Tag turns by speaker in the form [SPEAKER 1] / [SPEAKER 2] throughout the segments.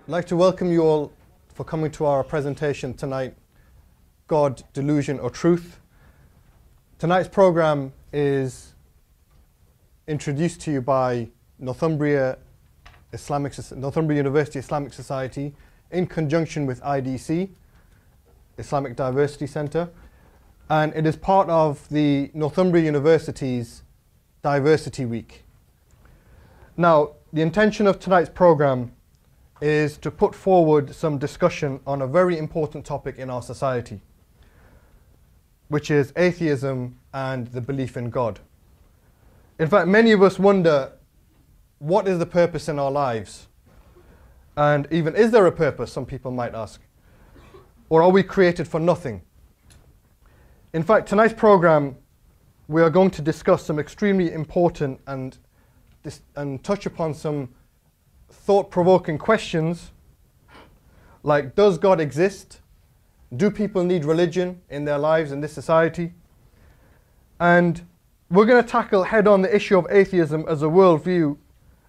[SPEAKER 1] I'd like to welcome you all for coming to our presentation tonight, God, Delusion or Truth. Tonight's program is introduced to you by Northumbria University Islamic Society in conjunction with IDC, Islamic Diversity Centre, and it is part of the Northumbria University's Diversity Week. Now, the intention of tonight's program is to put forward some discussion on a very important topic in our society, which is atheism and the belief in God. In fact, many of us wonder, what is the purpose in our lives? And even, is there a purpose, some people might ask? Or are we created for nothing? In fact, tonight's program, we are going to discuss some extremely important and touch upon some thought-provoking questions like, does God exist? Do people need religion in their lives in this society? And we're going to tackle head-on the issue of atheism as a worldview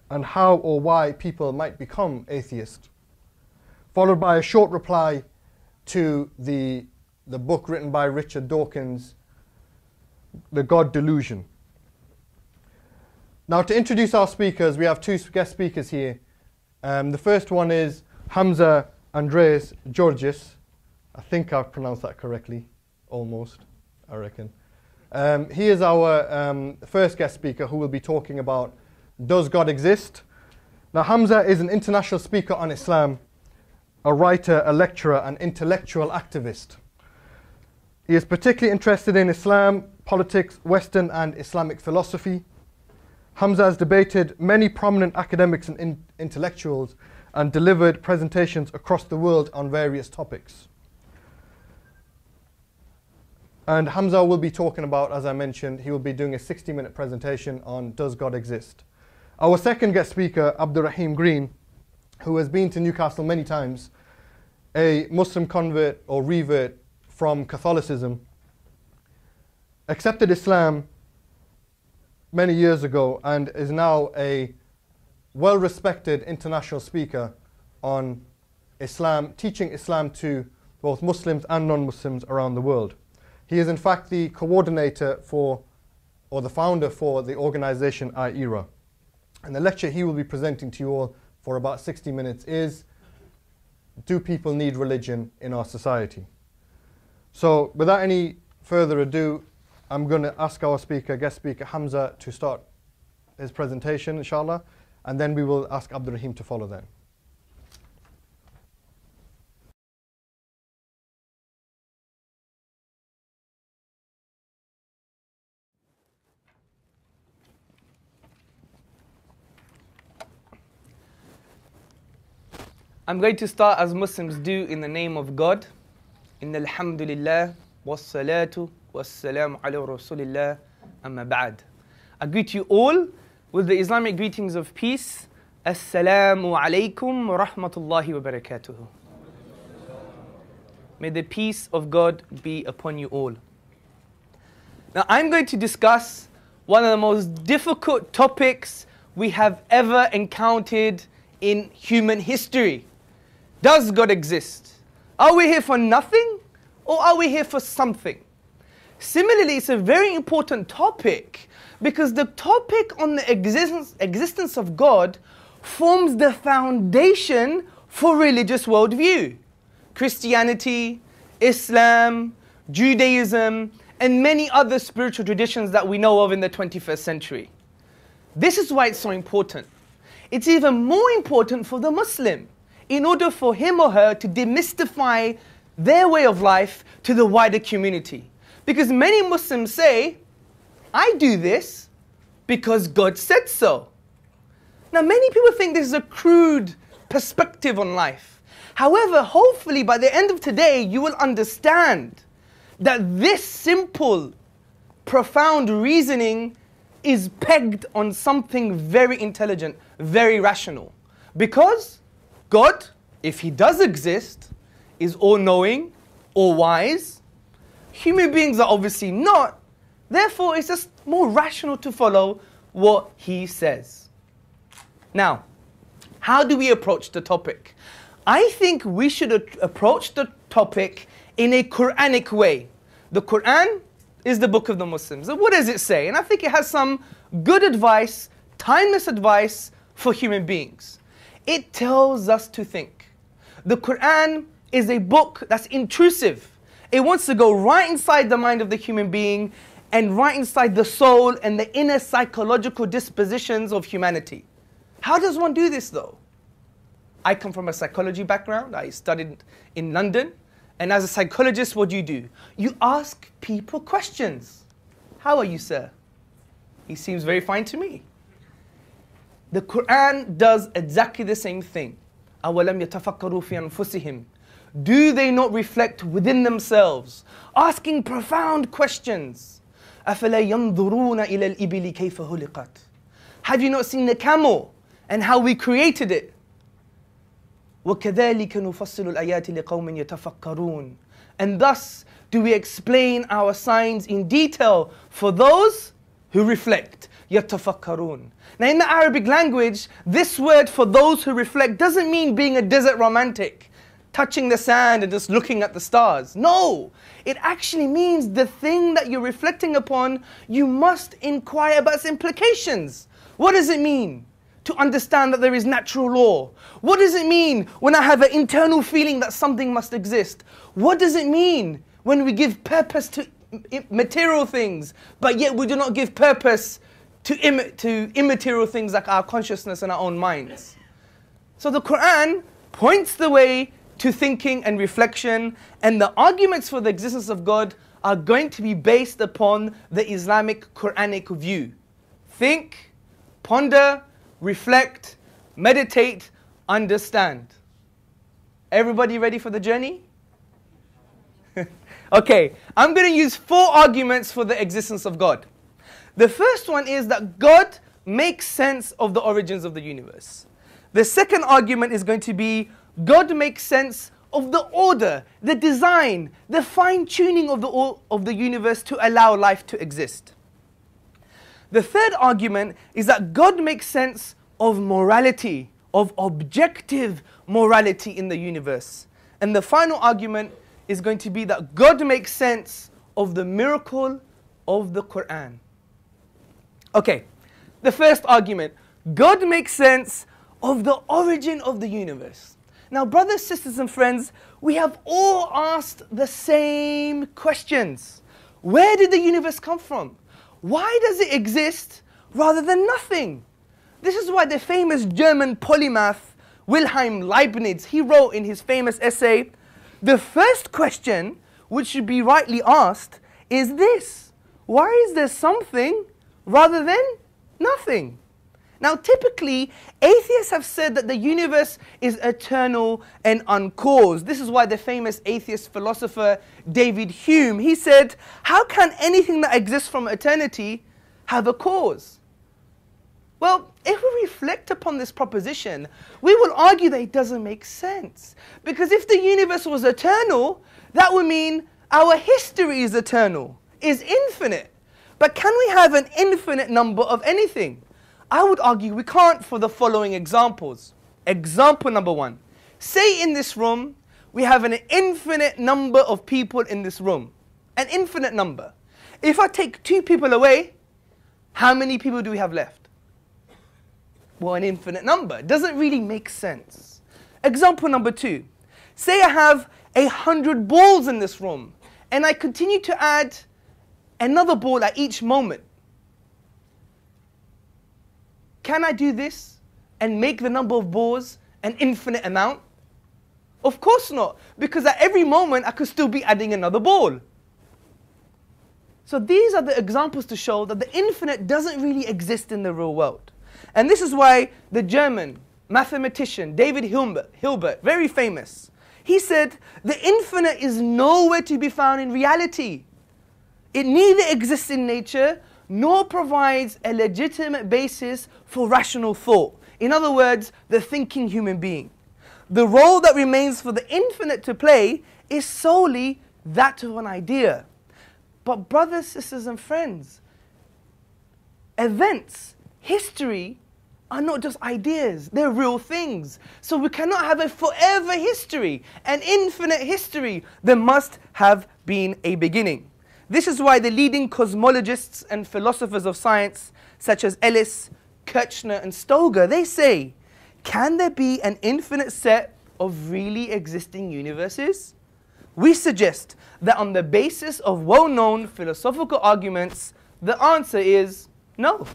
[SPEAKER 1] and how or why people might become atheist, followed by a short reply to the book written by Richard Dawkins, The God Delusion. Now, to introduce our speakers, we have two guest speakers here. The first one is Hamza Tzortzis. I think I've pronounced that correctly, almost, I reckon. He is our first guest speaker who will be talking about, does God exist? Now, Hamza is an international speaker on Islam, a writer, a lecturer, and intellectual activist. He is particularly interested in Islam, politics, Western and Islamic philosophy. Hamza has debated many prominent academics and intellectuals and delivered presentations across the world on various topics. And Hamza will be talking about, as I mentioned, he will be doing a 60-minute presentation on does God exist. Our second guest speaker, AbdurRaheem Green, who has been to Newcastle many times, a Muslim convert or revert from Catholicism, accepted Islam many years ago and is now a well-respected international speaker on Islam, teaching Islam to both Muslims and non-Muslims around the world. He is in fact the coordinator for, or the founder for, the organization iERA. And the lecture he will be presenting to you all for about 60 minutes is, do people need religion in our society? So without any further ado, I'm going to ask our guest speaker Hamza, to start his presentation, inshallah, and then we will ask AbdurRaheem to follow then.
[SPEAKER 2] I'm going to start as Muslims do in the name of God. Innal hamdulillah wassalatu wassalamu ala rasulillah amma ba'd. I greet you all with the Islamic greetings of peace. Assalamu alaikum wa rahmatullahi wa barakatuhu. May the peace of God be upon you all. Now, I'm going to discuss one of the most difficult topics we have ever encountered in human history. Does God exist? Are we here for nothing, or are we here for something? Similarly, it's a very important topic because the topic on the existence of God forms the foundation for religious worldview. Christianity, Islam, Judaism, and many other spiritual traditions that we know of in the 21st century. This is why it's so important. It's even more important for the Muslim, in order for him or her to demystify their way of life to the wider community. Because many Muslims say, I do this because God said so. Now, many people think this is a crude perspective on life. However, hopefully by the end of today, you will understand that this simple, profound reasoning is pegged on something very intelligent, very rational. Because God, if He does exist, is all-knowing, all-wise. Human beings are obviously not. Therefore, it's just more rational to follow what He says. Now, how do we approach the topic? I think we should approach the topic in a Quranic way. The Quran is the book of the Muslims. And what does it say? And I think it has some good advice, timeless advice for human beings. It tells us to think. The Quran is a book that's intrusive. It wants to go right inside the mind of the human being and right inside the soul and the inner psychological dispositions of humanity. How does one do this though? I come from a psychology background. I studied in London. And as a psychologist, what do? You ask people questions. How are you, sir? He seems very fine to me. The Quran does exactly the same thing. أَوَلَمْ يَتَفَكَّرُوا فِي أَنفُسِهِمْ. Do they not reflect within themselves? Asking profound questions. أَفَلَا يَنْظُرُونَ إِلَى الْإِبِلِ كَيْفَ هُلِقَتْ. Have you not seen the camel and how we created it? وَكَذَلِكَ نُفَصِّلُ الْآيَاتِ لِقَوْمٍ يَتَفَكَّرُونَ. And thus do we explain our signs in detail for those who reflect. يَتَفَكَّرُونَ. Now in the Arabic language, this word for those who reflect doesn't mean being a desert romantic, touching the sand and just looking at the stars. No, it actually means the thing that you're reflecting upon, you must inquire about its implications. What does it mean to understand that there is natural law? What does it mean when I have an internal feeling that something must exist? What does it mean when we give purpose to material things, but yet we do not give purpose to immaterial things like our consciousness and our own minds? So the Quran points the way to thinking and reflection, and the arguments for the existence of God are going to be based upon the Islamic Quranic view. Think, ponder, reflect, meditate, understand. Everybody ready for the journey? Okay, I'm going to use 4 arguments for the existence of God. The first one is that God makes sense of the origins of the universe. The second argument is going to be God makes sense of the order, the design, the fine-tuning of the universe to allow life to exist. The third argument is that God makes sense of morality, of objective morality in the universe. And the final argument is going to be that God makes sense of the miracle of the Quran. Okay, the first argument, God makes sense of the origin of the universe. Now, brothers, sisters, and friends, we have all asked the same questions. Where did the universe come from? Why does it exist rather than nothing? This is why the famous German polymath Wilhelm Leibniz, he wrote in his famous essay, the first question which should be rightly asked is this: why is there something rather than nothing? Now, typically, atheists have said that the universe is eternal and uncaused. This is why the famous atheist philosopher David Hume, he said, how can anything that exists from eternity have a cause? Well, if we reflect upon this proposition, we will argue that it doesn't make sense. Because if the universe was eternal, that would mean our history is eternal, is infinite. But can we have an infinite number of anything? I would argue we can't for the following examples. Example number 1. Say in this room, we have an infinite number of people in this room. An infinite number. If I take 2 people away, how many people do we have left? Well, an infinite number. It doesn't really make sense. Example number 2. Say I have 100 balls in this room, and I continue to add another ball at each moment. Can I do this and make the number of balls an infinite amount? Of course not, because at every moment I could still be adding another ball. So these are the examples to show that the infinite doesn't really exist in the real world. And this is why the German mathematician David Hilbert, very famous, he said, the infinite is nowhere to be found in reality. It neither exists in nature nor provides a legitimate basis for rational thought. In other words, the thinking human being. The role that remains for the infinite to play is solely that of an idea. But brothers, sisters, and friends, events, history are not just ideas, they're real things. So we cannot have a forever history, an infinite history. There must have been a beginning. This is why the leading cosmologists and philosophers of science, such as Ellis, Kirchner and Stoger, they say, can there be an infinite set of really existing universes? We suggest that on the basis of well-known philosophical arguments, the answer is no.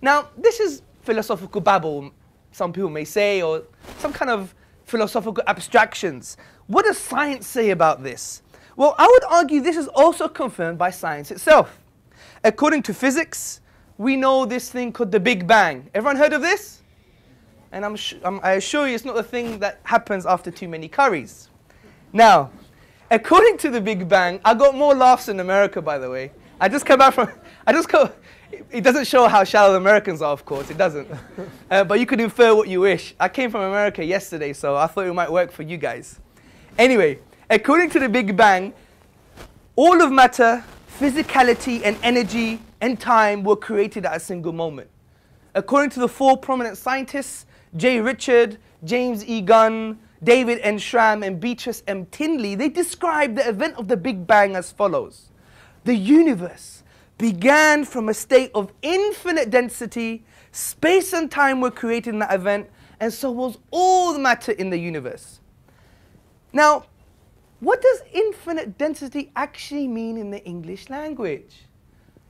[SPEAKER 2] Now, this is philosophical babble, some people may say, or some kind of philosophical abstractions. What does science say about this? Well, I would argue this is also confirmed by science itself. According to physics, we know this thing called the Big Bang. Everyone heard of this? And I assure you it's not a thing that happens after too many curries. Now, according to the Big Bang, I got more laughs in America, by the way. It doesn't show how shallow Americans are, of course, it doesn't. But you can infer what you wish. I came from America yesterday, so I thought it might work for you guys. Anyway, according to the Big Bang, all of matter, physicality and energy and time were created at a single moment. According to the four prominent scientists, J. Richard, James E. Gunn, David N. Schramm and Beatrice M. Tinley, they describe the event of the Big Bang as follows. The universe began from a state of infinite density, space and time were created in that event, and so was all the matter in the universe. Now, what does infinite density actually mean in the English language?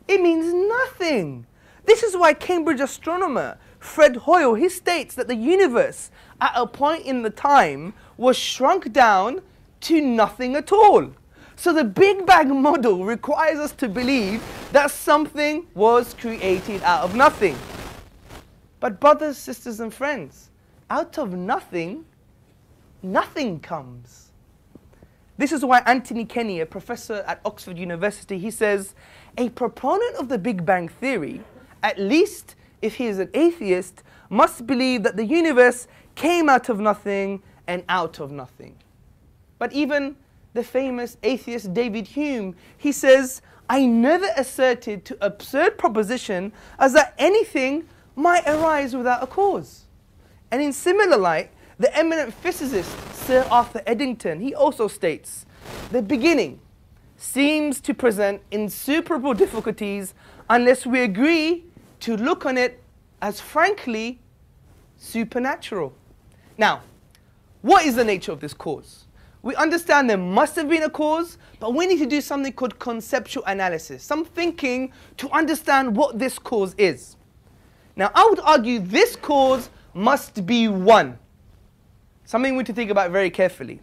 [SPEAKER 2] It means nothing. This is why Cambridge astronomer Fred Hoyle, he states that the universe at a point in the time was shrunk down to nothing at all. So the Big Bang model requires us to believe that something was created out of nothing. But brothers, sisters and friends, out of nothing, nothing comes. This is why Anthony Kenny, a professor at Oxford University, he says, a proponent of the Big Bang theory, at least if he is an atheist, must believe that the universe came out of nothing and out of nothing. But even the famous atheist David Hume, he says, I never asserted to absurd proposition as that anything might arise without a cause. And in similar light, the eminent physicist Sir Arthur Eddington, he also states, the beginning seems to present insuperable difficulties unless we agree to look on it as frankly supernatural. Now, what is the nature of this cause? We understand there must have been a cause, but we need to do something called conceptual analysis, some thinking to understand what this cause is. Now, I would argue this cause must be one. Something we need to think about very carefully,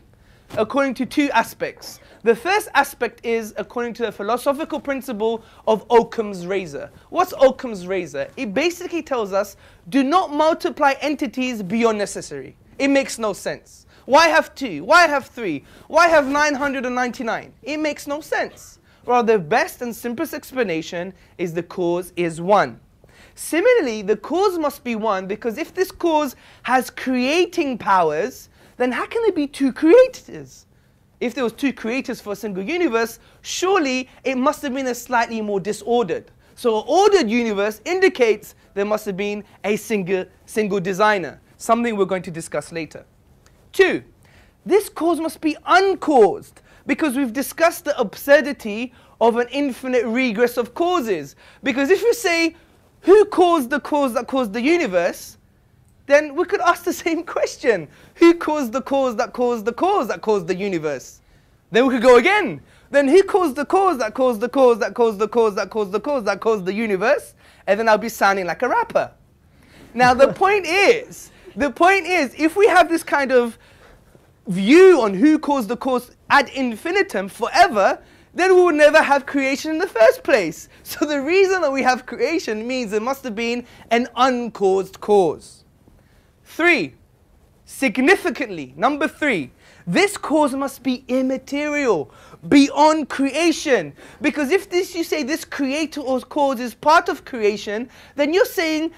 [SPEAKER 2] according to two aspects. The first aspect is according to the philosophical principle of Occam's razor. What's Occam's razor? It basically tells us, do not multiply entities beyond necessary. It makes no sense. Why have 2? Why have 3? Why have 999? It makes no sense. Well, the best and simplest explanation is the cause is one. Similarly, the cause must be one because if this cause has creating powers, then how can there be two creators? If there was two creators for a single universe, surely it must have been a slightly more disordered. So an ordered universe indicates there must have been a single designer, something we're going to discuss later. 2, this cause must be uncaused because we've discussed the absurdity of an infinite regress of causes. Because if you say, who caused the cause that caused the universe? Then we could ask the same question. Who caused the cause that caused the cause that caused the universe? Then we could go again. Then who caused the cause that caused the cause that caused the cause that caused the cause that caused the universe? And then I'll be sounding like a rapper. Now the point is, if we have this kind of view on who caused the cause ad infinitum forever, then we would never have creation in the first place. So the reason that we have creation means there must have been an uncaused cause. 3, significantly, number 3, this cause must be immaterial, beyond creation. Because if you say this creator or cause is part of creation, then you're saying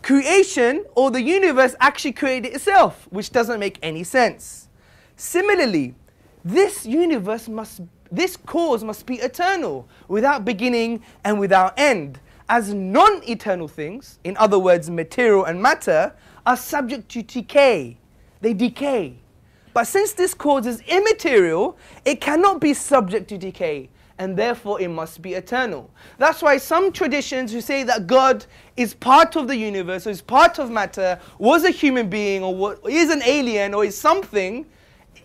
[SPEAKER 2] creation or the universe actually created itself, which doesn't make any sense. Similarly, this cause must be eternal, without beginning and without end. as non-eternal things, in other words, material and matter, are subject to decay. They decay. But since this cause is immaterial, it cannot be subject to decay, and therefore it must be eternal. That's why some traditions who say that God is part of the universe, or is part of matter, was a human being, or is an alien, or is something,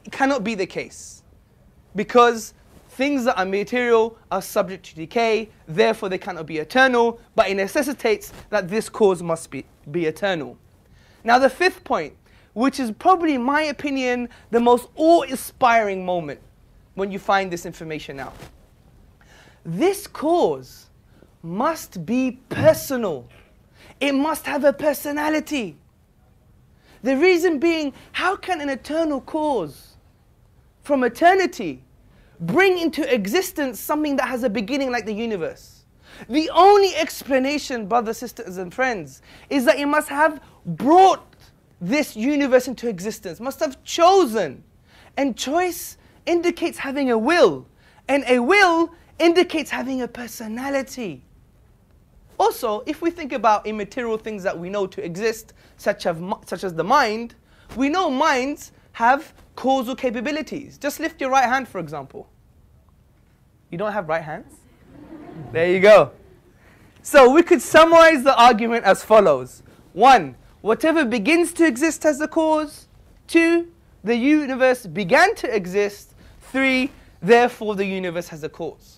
[SPEAKER 2] it cannot be the case. Because things that are material are subject to decay, therefore they cannot be eternal, but it necessitates that this cause must be eternal. Now the fifth point, which is probably, in my opinion, the most awe-inspiring moment when you find this information out. This cause must be personal. It must have a personality. The reason being, how can an eternal cause from eternity bring into existence something that has a beginning like the universe? The only explanation, brothers, sisters and friends, is that it must have brought this universe into existence, must have chosen. And choice indicates having a will, and a will indicates having a personality. Also, if we think about immaterial things that we know to exist, such as the mind, we know minds have causal capabilities. Just lift your right hand, for example. You don't have right hands? There you go. So we could summarize the argument as follows. 1, whatever begins to exist has a cause. 2, the universe began to exist. 3, therefore the universe has a cause.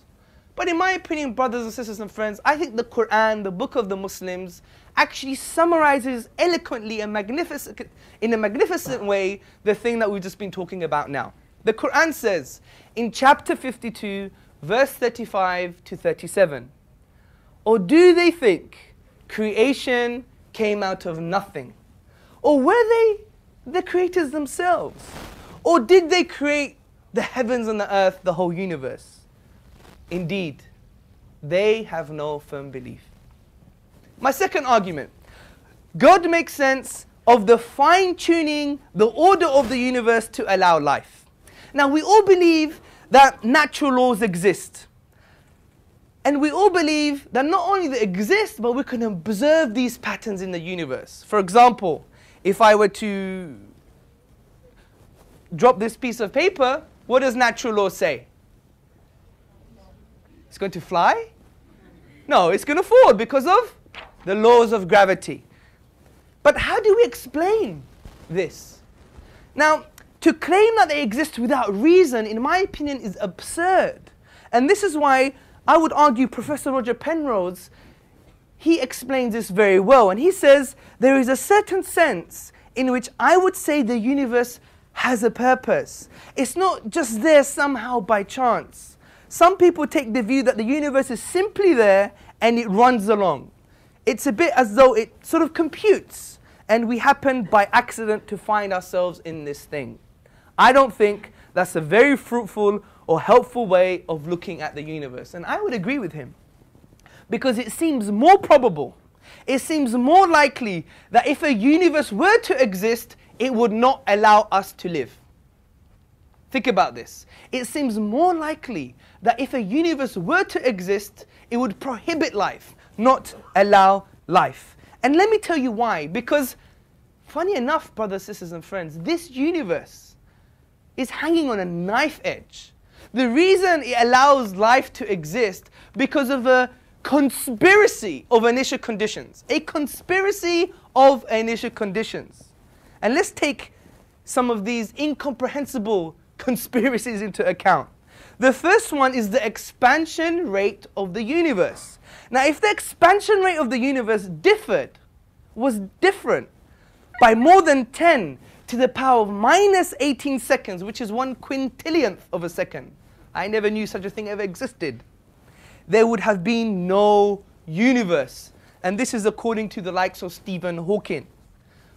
[SPEAKER 2] But in my opinion, brothers and sisters and friends, I think the Quran, the book of the Muslims, actually summarizes eloquently and in a magnificent way the thing that we've just been talking about now. The Quran says in chapter 52, verse 35 to 37, or do they think creation came out of nothing? Or were they the creators themselves? Or did they create the heavens and the earth, the whole universe? Indeed, they have no firm belief. My second argument, God makes sense of the fine-tuning, the order of the universe to allow life. Now, we all believe that natural laws exist. And we all believe that not only they exist, but we can observe these patterns in the universe. For example, if I were to drop this piece of paper, what does natural law say? It's going to fly? No, it's going to fall because of the laws of gravity. But how do we explain this? Now, to claim that they exist without reason, in my opinion, is absurd. And this is why I would argue Professor Roger Penrose, he explains this very well. And he says, there is a certain sense in which I would say the universe has a purpose. It's not just there somehow by chance. Some people take the view that the universe is simply there and it runs along. It's a bit as though it sort of computes and we happen by accident to find ourselves in this thing. I don't think that's a very fruitful or helpful way of looking at the universe. And I would agree with him. Because it seems more probable, it seems more likely that if a universe were to exist, it would not allow us to live. Think about this. It seems more likely that if a universe were to exist, it would prohibit life, not allow life. And let me tell you why. Because, funny enough, brothers, sisters, and friends, this universe is hanging on a knife edge. The reason it allows life to exist because of a conspiracy of initial conditions. A conspiracy of initial conditions. And let's take some of these incomprehensible conspiracies into account. The first one is the expansion rate of the universe. Now, if the expansion rate of the universe was different by more than 10 to the power of minus 18 seconds, which is 1/quintillionth of a second, I never knew such a thing ever existed, there would have been no universe. And this is according to the likes of Stephen Hawking.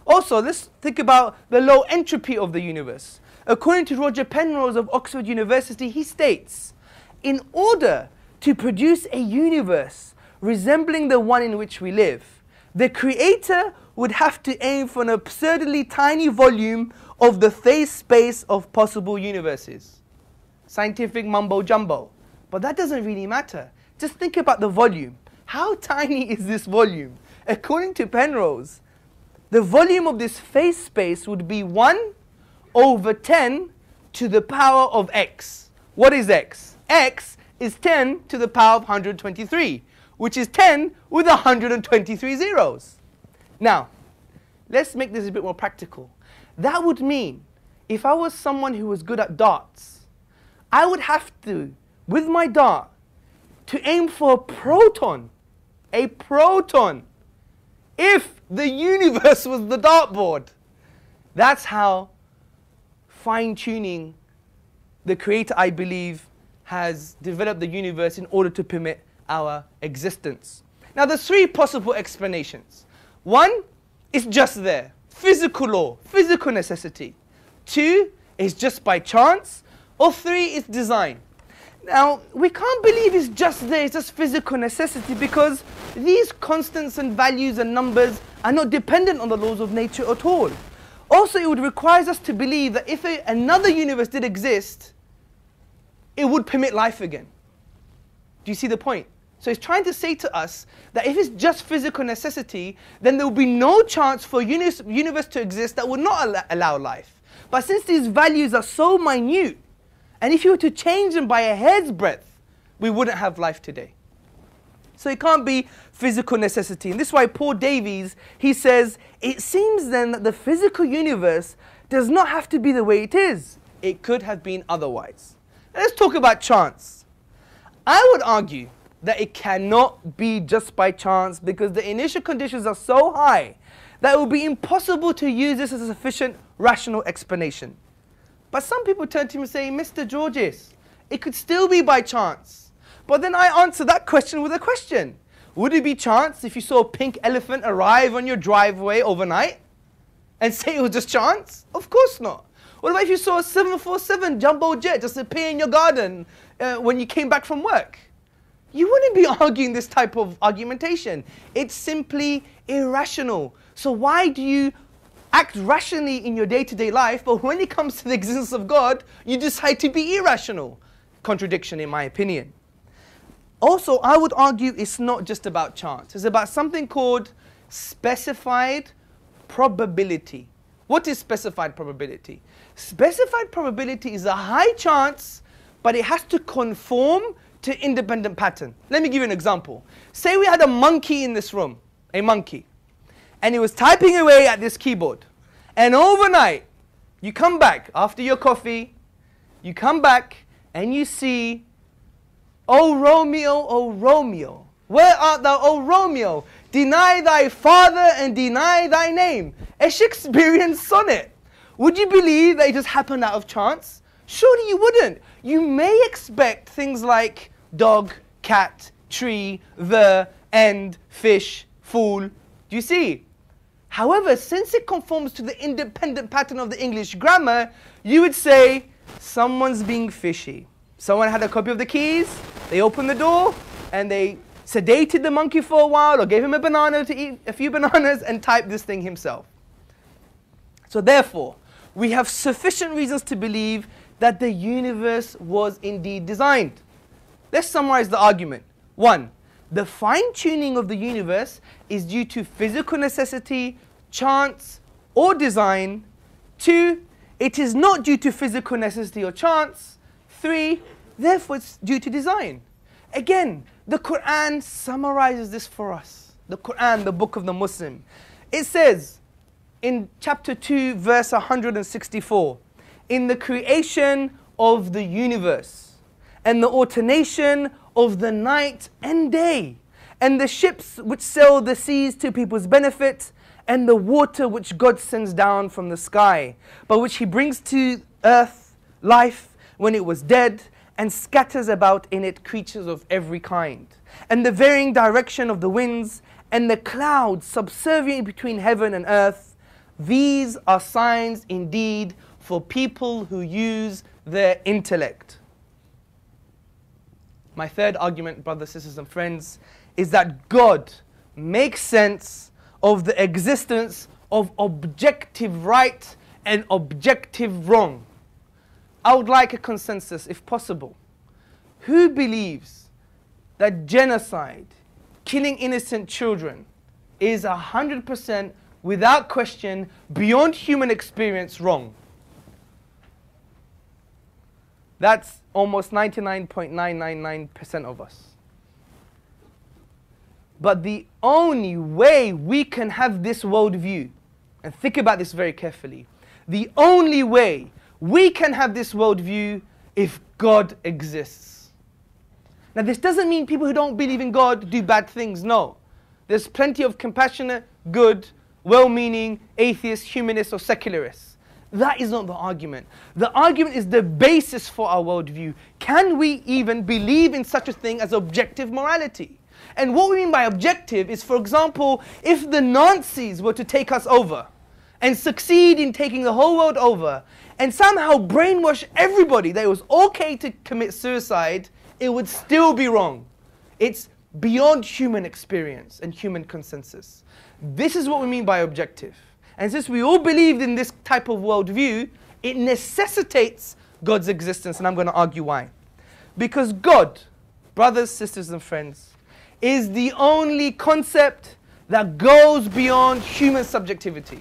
[SPEAKER 2] Also, let's think about the low entropy of the universe. According to Roger Penrose of Oxford University, he states, in order to produce a universe resembling the one in which we live, the creator would have to aim for an absurdly tiny volume of the phase space of possible universes. Scientific mumbo jumbo. But that doesn't really matter. Just think about the volume. how tiny is this volume? According to Penrose, the volume of this phase space would be 1/10 to the power of x. What is x? X is 10 to the power of 123, which is 10 with 123 zeros. Now, let's make this a bit more practical. That would mean, if I was someone who was good at darts, I would have to, with my dart, to aim for a proton. A proton. If the universe was the dartboard. That's how fine-tuning the Creator, I believe, has developed the universe in order to permit our existence. Now, there's three possible explanations. One is just there. Physical law, physical necessity. Two is just by chance. Or three is design. Now, we can't believe it's just there, it's just physical necessity, because these constants and values and numbers are not dependent on the laws of nature at all. Also, it would require us to believe that if another universe did exist, it would permit life again. Do you see the point? So it's trying to say to us that if it's just physical necessity, then there will be no chance for a universe to exist that would not allow life. But since these values are so minute, and if you were to change them by a hair's breadth, we wouldn't have life today. So it can't be physical necessity. And this is why Paul Davies, he says, it seems then that the physical universe does not have to be the way it is. It could have been otherwise. Now let's talk about chance. I would argue that it cannot be just by chance, because the initial conditions are so high that it would be impossible to use this as a sufficient rational explanation. But some people turn to him and say, Mr. Tzortzis, it could still be by chance. But then I answer that question with a question. Would it be chance if you saw a pink elephant arrive on your driveway overnight and say it was just chance? Of course not. What about if you saw a 747 jumbo jet just appear in your garden when you came back from work? You wouldn't be arguing this type of argumentation. It's simply irrational. So why do you act rationally in your day-to-day life, but when it comes to the existence of God, you decide to be irrational? Contradiction, in my opinion. Also, I would argue it's not just about chance. It's about something called specified probability. What is specified probability? Specified probability is a high chance, but it has to conform to independent pattern. Let me give you an example. Say we had a monkey in this room, a monkey, and he was typing away at this keyboard. And overnight, you come back after your coffee, you come back and you see, O Romeo, where art thou, O Romeo? Deny thy father and deny thy name. A Shakespearean sonnet. Would you believe that it just happened out of chance? Surely you wouldn't. You may expect things like dog, cat, tree, the, end, fish, fool. Do you see? However, since it conforms to the independent pattern of the English grammar, you would say, someone's being fishy. Someone had a copy of the keys, they opened the door, and they sedated the monkey for a while, or gave him a banana to eat a few bananas, and typed this thing himself. So therefore, we have sufficient reasons to believe that the universe was indeed designed. Let's summarize the argument. 1. The fine-tuning of the universe is due to physical necessity, chance, or design. 2. It is not due to physical necessity or chance. 3. Therefore, it's due to design. Again, the Quran summarizes this for us. The Quran, the book of the Muslim. It says in chapter 2, verse 164, in the creation of the universe, and the alternation of the night and day, and the ships which sail the seas to people's benefit, and the water which God sends down from the sky, by which He brings to earth life when it was dead, and scatters about in it creatures of every kind, and the varying direction of the winds, and the clouds subservient between heaven and earth. These are signs indeed for people who use their intellect. My third argument, brothers, sisters, and friends, is that God makes sense of the existence of objective right and objective wrong. I would like a consensus, if possible. Who believes that genocide, killing innocent children is 100%, without question, beyond human experience, wrong. That's almost 99.999% of us. But the only way we can have this worldview, and think about this very carefully, the only way we can have this worldview if God exists. Now this doesn't mean people who don't believe in God do bad things, no. There's plenty of compassionate, good, well-meaning atheists, humanists or secularists. That is not the argument. The argument is the basis for our worldview. Can we even believe in such a thing as objective morality? And what we mean by objective is, for example, if the Nazis were to take us over and succeed in taking the whole world over and somehow brainwash everybody that it was okay to commit suicide, it would still be wrong. It's beyond human experience and human consensus. This is what we mean by objective. And since we all believed in this type of worldview, it necessitates God's existence, and I'm going to argue why. Because God, brothers, sisters and friends, is the only concept that goes beyond human subjectivity.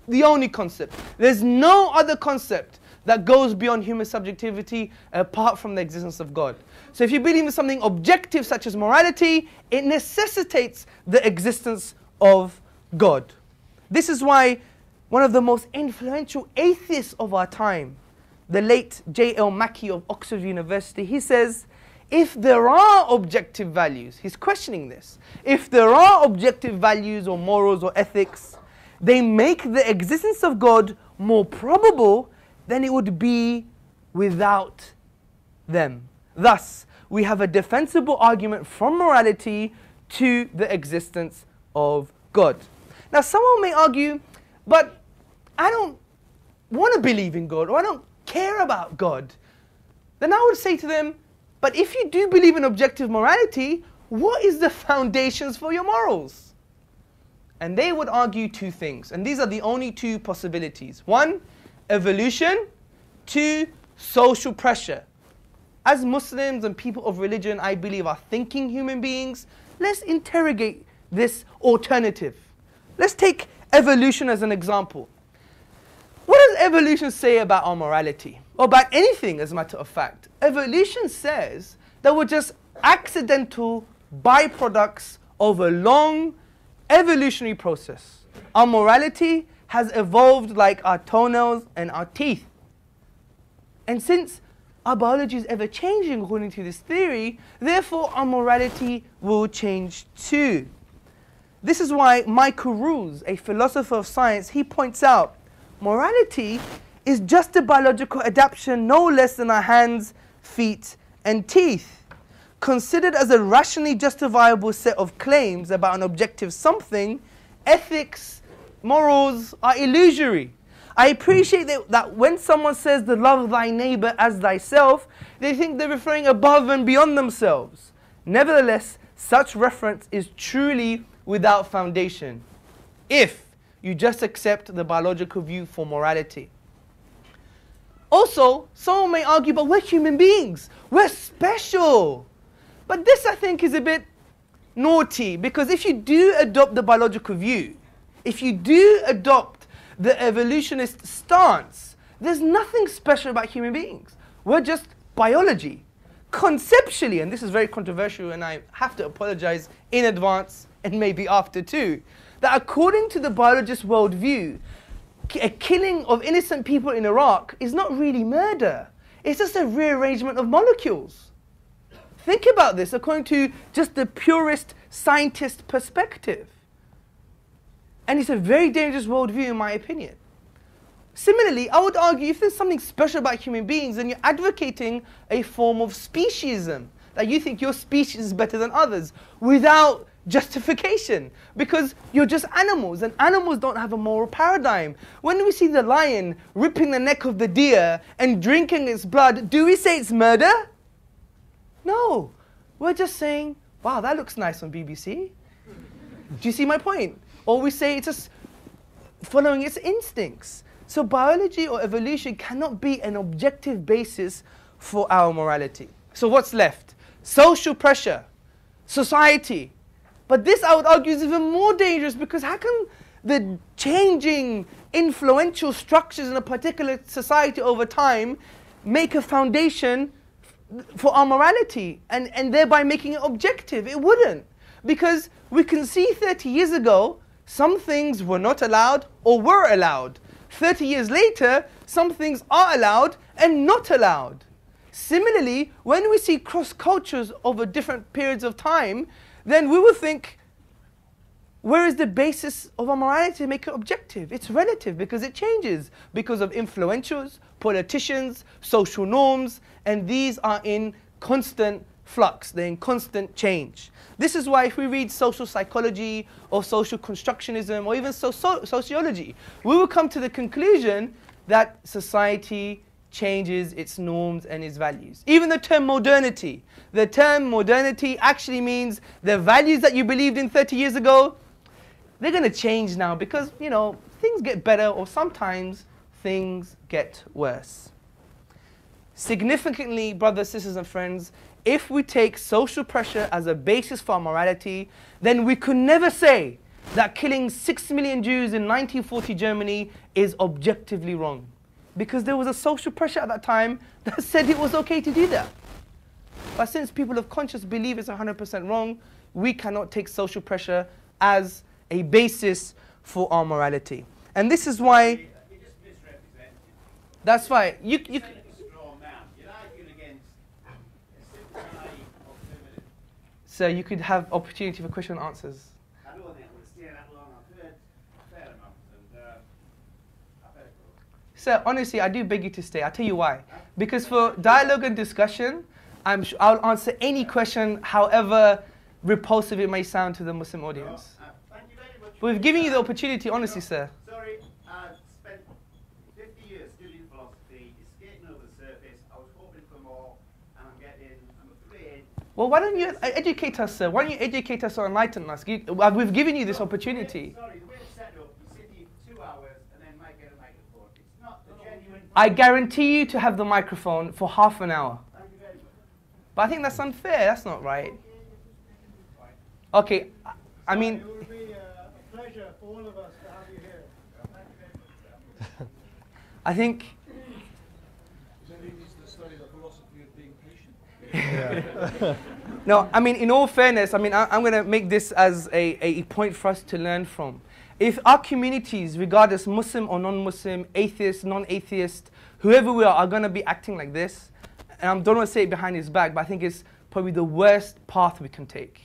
[SPEAKER 2] The only concept. There's no other concept that goes beyond human subjectivity apart from the existence of God. So if you believe in something objective such as morality, it necessitates the existence of God. This is why one of the most influential atheists of our time, the late J.L. Mackie of Oxford University, he says, if there are objective values, he's questioning this, if there are objective values or morals or ethics, they make the existence of God more probable than it would be without them. Thus, we have a defensible argument from morality to the existence of God. Now, someone may argue, but I don't want to believe in God, or I don't care about God. Then I would say to them, but if you do believe in objective morality, what is the foundations for your morals? And they would argue two things, and these are the only two possibilities. One, evolution. Two, social pressure. As Muslims and people of religion, I believe, are thinking human beings, let's interrogate this alternative. Let's take evolution as an example. What does evolution say about our morality? Or about anything, as a matter of fact? Evolution says that we're just accidental byproducts of a long evolutionary process. Our morality has evolved like our toenails and our teeth. And since our biology is ever changing according to this theory, therefore our morality will change too. This is why Michael Ruse, a philosopher of science, he points out, morality is just a biological adaptation no less than our hands, feet and teeth. Considered as a rationally justifiable set of claims about an objective something, ethics, morals are illusory. I appreciate that when someone says to love thy neighbor as thyself, they think they're referring above and beyond themselves. Nevertheless, such reference is truly without foundation, if you just accept the biological view for morality. Also, someone may argue, but we're human beings, we're special. But this, I think, is a bit naughty, because if you do adopt the biological view, if you do adopt the evolutionist stance, there's nothing special about human beings. We're just biology. Conceptually, and this is very controversial and I have to apologize in advance and maybe after too, that according to the biologist worldview, a killing of innocent people in Iraq is not really murder. It's just a rearrangement of molecules. Think about this according to just the purist scientist perspective. And it's a very dangerous worldview in my opinion. Similarly, I would argue if there's something special about human beings, then you're advocating a form of speciesism, that you think your species is better than others, without justification, because you're just animals, and animals don't have a moral paradigm. When we see the lion ripping the neck of the deer and drinking its blood, do we say it's murder? No. We're just saying, wow, that looks nice on BBC. Do you see my point? Or we say it's just following its instincts. So biology or evolution cannot be an objective basis for our morality. So what's left? Social pressure, society, But this, I would argue, is even more dangerous, because how can the changing influential structures in a particular society over time make a foundation for our morality and thereby making it objective? It wouldn't. Because we can see 30 years ago, some things were not allowed or were allowed. 30 years later, some things are allowed and not allowed. Similarly, when we see cross cultures over different periods of time, then we will think, where is the basis of our morality to make it objective? It's relative, because it changes because of influentials, politicians, social norms, and these are in constant flux, they're in constant change. This is why if we read social psychology or social constructionism or even sociology, we will come to the conclusion that society changes its norms and its values. Even the term modernity actually means the values that you believed in 30 years ago, they're going to change now because, you know, things get better or sometimes things get worse. Significantly, brothers, sisters and friends, if we take social pressure as a basis for our morality, then we could never say that killing 6 million Jews in 1940 Germany is objectively wrong. Because there was a social pressure at that time that said it was okay to do that. But since people of conscience believe it's 100% wrong, we cannot take social pressure as a basis for our morality. And this is why...
[SPEAKER 3] You just misrepresent.
[SPEAKER 2] That's right. So you could have opportunity for question and answers.
[SPEAKER 3] I don't want to stay that long. I've heard a fair amount, and I better go.
[SPEAKER 2] Sir, honestly, I do beg you to stay. I'll tell you why. Because for dialogue and discussion, I'll answer any question, however repulsive it may sound to the Muslim audience.
[SPEAKER 3] Thank you very much.
[SPEAKER 2] But we've given you the opportunity, honestly, sir.
[SPEAKER 3] Sorry, I've spent 50 years studying philosophy. It's skating over the surface. I was hoping for more, and I'm afraid...
[SPEAKER 2] Well, why don't you educate us, sir? Why don't you educate us or enlighten us? We've given you this opportunity.
[SPEAKER 3] Sorry, the way it's set up, you sit here for 2 hours and then might get a microphone. It's not the genuine...
[SPEAKER 2] I guarantee you to have the microphone for half an hour.
[SPEAKER 3] Thank you very much.
[SPEAKER 2] But I think that's unfair. That's not right. Okay, I mean...
[SPEAKER 4] It would be a pleasure for all of us to have you here.
[SPEAKER 3] Thank you very much.
[SPEAKER 2] I think...
[SPEAKER 4] the study of philosophy of being patient.
[SPEAKER 1] Yeah.
[SPEAKER 2] No, I mean, in all fairness, I mean, I'm going to make this as a point for us to learn from. If our communities, regardless Muslim or non-Muslim, atheist, non-atheist, whoever we are going to be acting like this, and I don't want to say it behind his back, but I think it's probably the worst path we can take.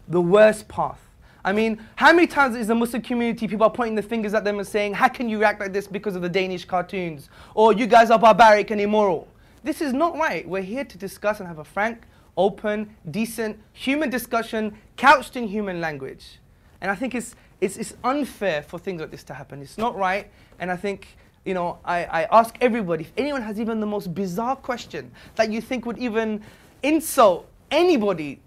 [SPEAKER 2] The worst path. I mean, how many times is the Muslim community, people are pointing the fingers at them and saying, how can you react like this because of the Danish cartoons? Or you guys are barbaric and immoral. This is not right. We're here to discuss and have a frank, open, decent, human discussion couched in human language. And I think it's unfair for things like this to happen. It's not right. And I think, you know, I ask everybody, if anyone has even the most bizarre question that you think would even insult anybody,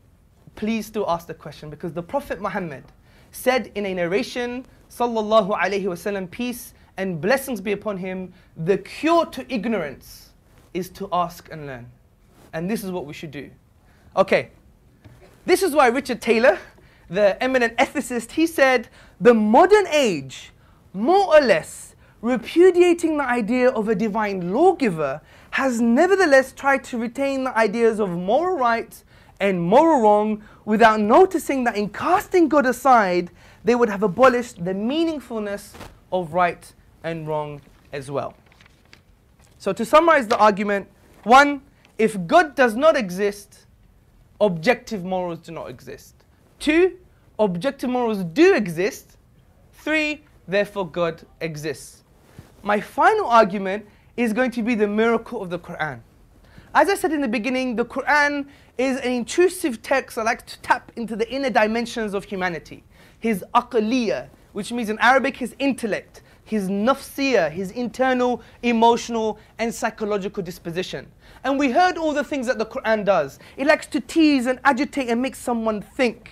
[SPEAKER 2] please do ask the question. Because the Prophet Muhammad said in a narration, sallallahu alayhi wasallam, peace and blessings be upon him, the cure to ignorance is to ask and learn. And this is what we should do. Okay, this is why Richard Taylor, the eminent ethicist, he said, the modern age, more or less, repudiating the idea of a divine lawgiver, has nevertheless tried to retain the ideas of moral right and moral wrong without noticing that in casting God aside, they would have abolished the meaningfulness of right and wrong as well. So to summarize the argument, 1, if God does not exist, objective morals do not exist. 2, objective morals do exist. 3, therefore God exists. My final argument is going to be the miracle of the Quran. As I said in the beginning, the Quran is an intrusive text that likes to tap into the inner dimensions of humanity. His aqliyah, which means in Arabic his intellect, his nafsiyah, his internal, emotional and psychological disposition. And we heard all the things that the Quran does. It likes to tease and agitate and make someone think.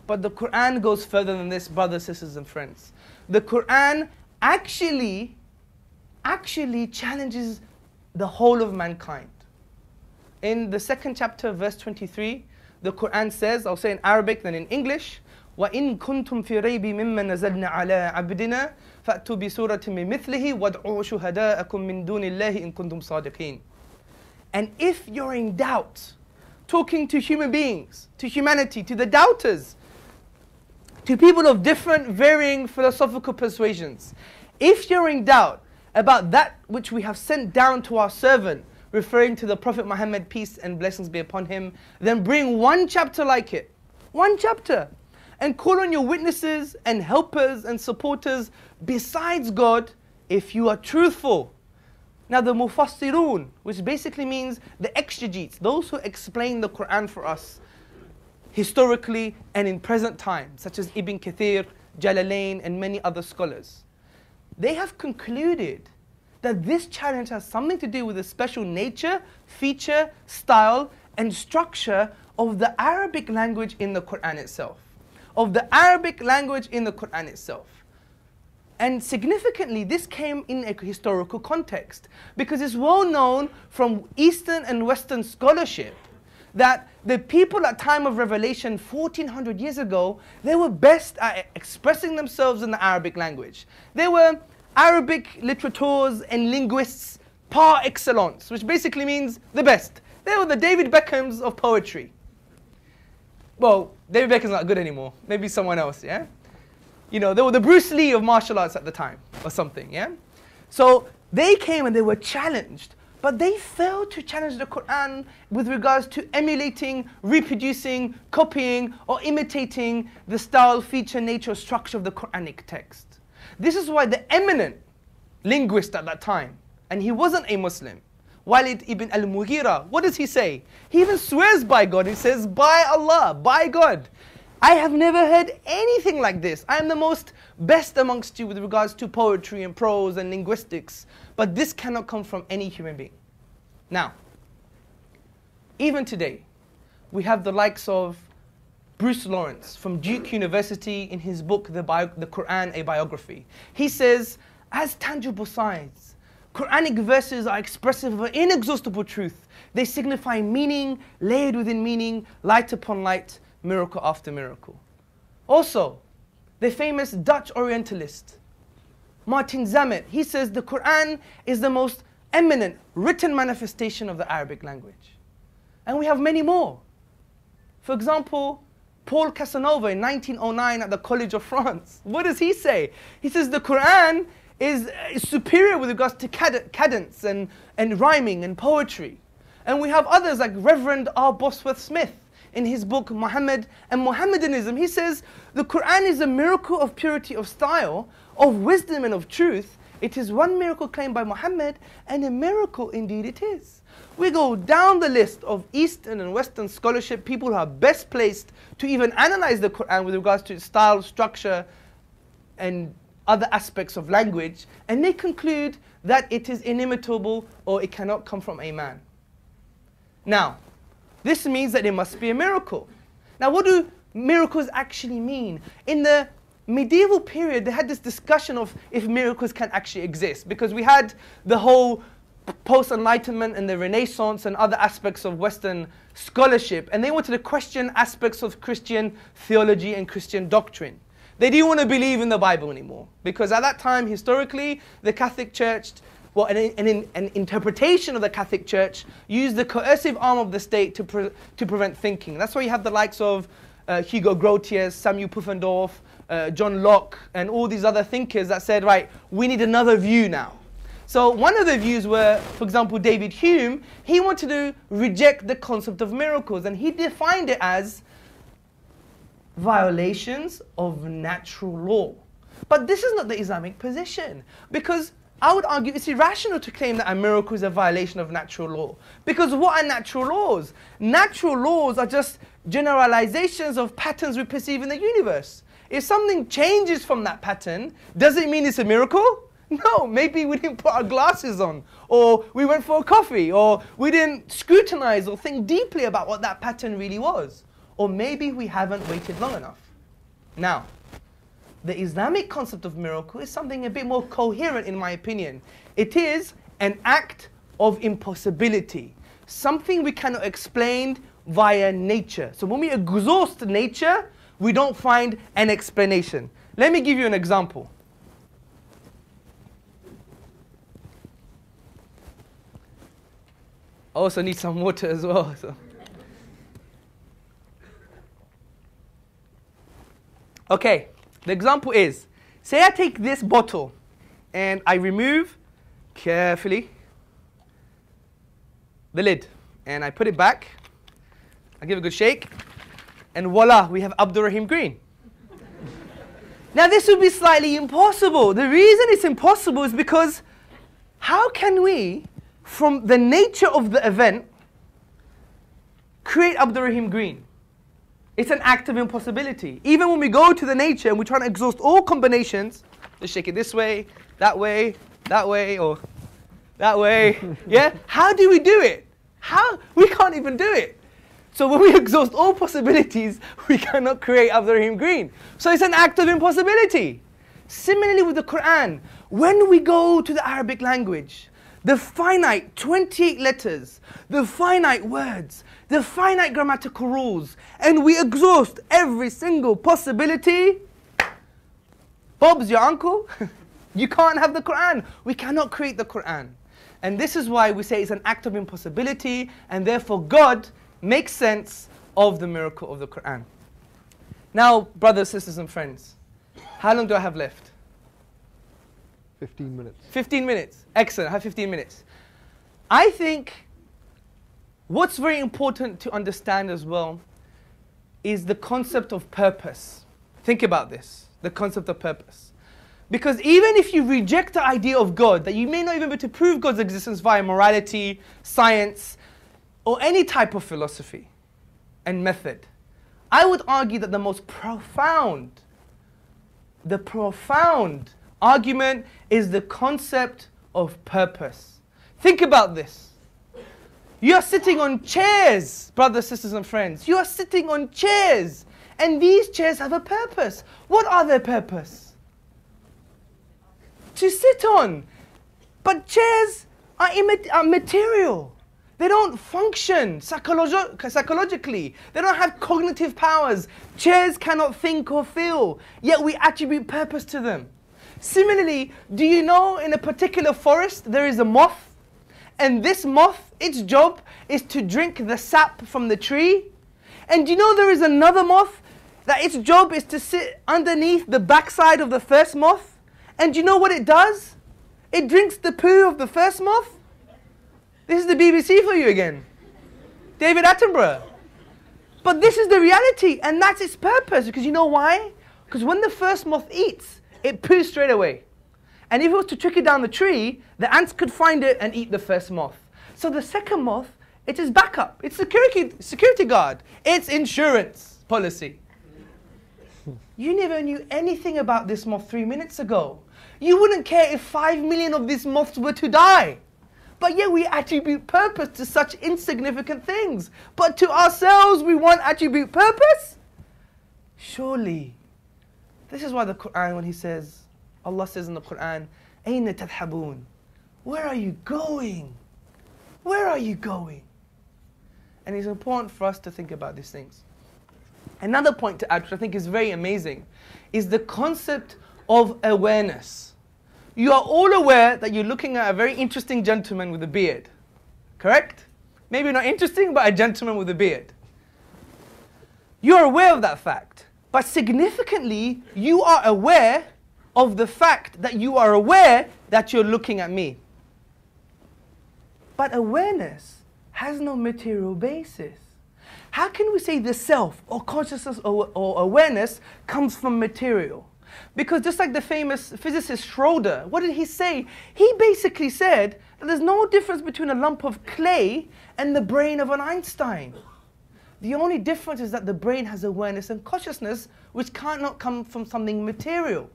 [SPEAKER 2] But the Quran goes further than this, brothers, sisters and friends. The Quran actually challenges the whole of mankind. In the 2nd chapter, verse 23, the Quran says, I'll say in Arabic then in English, وَإِن كُنْتُمْ فِي رَيْبٍ مِمَّا نَزَلْنَا عَلَىٰ عَبْدِنَا فَأْتُوا بِسُورَةٍ مِّن مِثْلِهِ وَادْعُوا شُهَدَاءَكُم مِّن دُونِ اللَّهِ إِن كُنْتُمْ صَادِقِينَ. And if you're in doubt, talking to human beings, to humanity, to the doubters, to people of different varying philosophical persuasions, if you're in doubt about that which we have sent down to our servant, referring to the Prophet Muhammad, peace and blessings be upon him, then bring one chapter like it, one chapter, and call on your witnesses and helpers and supporters besides God if you are truthful. Now the Mufassirun, which basically means the exegetes, those who explain the Quran for us, historically and in present time, such as Ibn Kathir, Jalalain and many other scholars, they have concluded that this challenge has something to do with the special nature, feature, style and structure of the Arabic language in the Quran itself. Of the Arabic language in the Quran itself. And significantly, this came in a historical context, because it's well known from Eastern and Western scholarship that the people at time of revelation 1400 years ago, they were best at expressing themselves in the Arabic language. They were Arabic literateurs and linguists par excellence, which basically means the best. They were the David Beckhams of poetry. Well, David Beckham's not good anymore. Maybe someone else, yeah? You know, they were the Bruce Lee of martial arts at the time, or something, yeah? So they came and they were challenged, but they failed to challenge the Quran with regards to emulating, reproducing, copying, or imitating the style, feature, nature, or structure of the Quranic text. This is why the eminent linguist at that time, and he wasn't a Muslim, Walid ibn al-Mughira, what does he say? He even swears by God. He says, by Allah, by God, I have never heard anything like this. I am the most best amongst you with regards to poetry and prose and linguistics. But this cannot come from any human being. Now, even today, we have the likes of Bruce Lawrence from Duke University in his book, The Quran, A Biography. He says, as tangible signs, Quranic verses are expressive of an inexhaustible truth. They signify meaning, layered within meaning, light upon light, miracle after miracle. Also, the famous Dutch Orientalist, Martin Zamet, he says the Quran is the most eminent written manifestation of the Arabic language. And we have many more. For example, Paul Casanova in 1909 at the College of France. What does he say? He says the Quran is superior with regards to cadence and rhyming and poetry. And we have others like Reverend R. Bosworth Smith in his book Muhammad and Mohammedanism. He says the Quran is a miracle of purity of style, of wisdom and of truth. It is one miracle claimed by Muhammad, and a miracle indeed it is. We go down the list of Eastern and Western scholarship, people who are best placed to even analyze the Quran with regards to its style, structure and other aspects of language, and they conclude that it is inimitable or it cannot come from a man. Now, this means that it must be a miracle. Now, what do miracles actually mean? In the medieval period, they had this discussion of if miracles can actually exist, because we had the whole post-Enlightenment and the Renaissance and other aspects of Western scholarship, and they wanted to question aspects of Christian theology and Christian doctrine. They didn't want to believe in the Bible anymore, because at that time, historically, the Catholic Church, well, an interpretation of the Catholic Church used the coercive arm of the state to prevent thinking. That's why you have the likes of Hugo Grotius, Samuel Pufendorf, John Locke, and all these other thinkers that said, right, we need another view now. So one of the views were, for example, David Hume, he wanted to reject the concept of miracles, and he defined it as violations of natural law. But this is not the Islamic position, because I would argue it's irrational to claim that a miracle is a violation of natural law. Because what are natural laws? Natural laws are just generalizations of patterns we perceive in the universe. If something changes from that pattern, does it mean it's a miracle? No, maybe we didn't put our glasses on, or we went for a coffee, or we didn't scrutinize or think deeply about what that pattern really was. Or maybe we haven't waited long enough. Now, the Islamic concept of miracle is something a bit more coherent in my opinion. It is an act of impossibility. Something we cannot explain via nature. So when we exhaust nature, we don't find an explanation. Let me give you an example. I also need some water as well. So. Okay, the example is, say I take this bottle and I remove carefully the lid and I put it back, I give it a good shake, and voila, we have AbdurRaheem Green. Now this would be slightly impossible. The reason it's impossible is because how can we, from the nature of the event, create AbdurRaheem Green? It's an act of impossibility. Even when we go to the nature and we try to exhaust all combinations, let's shake it this way, that way, or that way. Yeah? How do we do it? How? We can't even do it. So when we exhaust all possibilities, we cannot create AbdurRaheem Green. So it's an act of impossibility. Similarly with the Quran, when we go to the Arabic language, the finite 28 letters, the finite words, the finite grammatical rules, and we exhaust every single possibility, Bob's your uncle. You can't have the Quran. We cannot create the Quran. And this is why we say it's an act of impossibility, and therefore God makes sense of the miracle of the Quran. Now, brothers, sisters, and friends, how long do I have left?
[SPEAKER 1] 15 minutes.
[SPEAKER 2] 15 minutes. Excellent. I have 15 minutes. I think what's very important to understand as well is the concept of purpose. Think about this, the concept of purpose. Because even if you reject the idea of God, that you may not even be able to prove God's existence via morality, science, or any type of philosophy and method, I would argue that the most profound argument is the concept of purpose. Think about this. You are sitting on chairs, brothers, sisters, and friends. You are sitting on chairs, and these chairs have a purpose. What are their purpose? To sit on. But chairs are material. They don't function psychologically. They don't have cognitive powers. Chairs cannot think or feel, yet we attribute purpose to them. Similarly, do you know in a particular forest there is a moth? And this moth, its job is to drink the sap from the tree. And do you know there is another moth that its job is to sit underneath the backside of the first moth? And do you know what it does? It drinks the poo of the first moth. This is the BBC for you again. David Attenborough. But this is the reality, and that's its purpose. Because you know why? Because when the first moth eats, it poos straight away. And if it was to trick it down the tree, the ants could find it and eat the first moth. So the second moth, it is backup. It's security guard. It's insurance policy. You never knew anything about this moth 3 minutes ago. You wouldn't care if 5 million of these moths were to die. But yet we attribute purpose to such insignificant things. But to ourselves we want attribute purpose? Surely. This is why the Quran, when He says, Allah says in the Quran, أَيْنَ تَذْهَبُونَ? Where are you going? Where are you going? And it's important for us to think about these things. Another point to add, which I think is very amazing, is the concept of awareness. You are all aware that you're looking at a very interesting gentleman with a beard. Correct? Maybe not interesting, but a gentleman with a beard. You're aware of that fact. But significantly, you are aware of the fact that you are aware that you're looking at me. But awareness has no material basis. How can we say the self or consciousness or awareness comes from material? Because just like the famous physicist Schroeder, what did he say? He basically said that there's no difference between a lump of clay and the brain of an Einstein. The only difference is that the brain has awareness and consciousness, which cannot come from something material.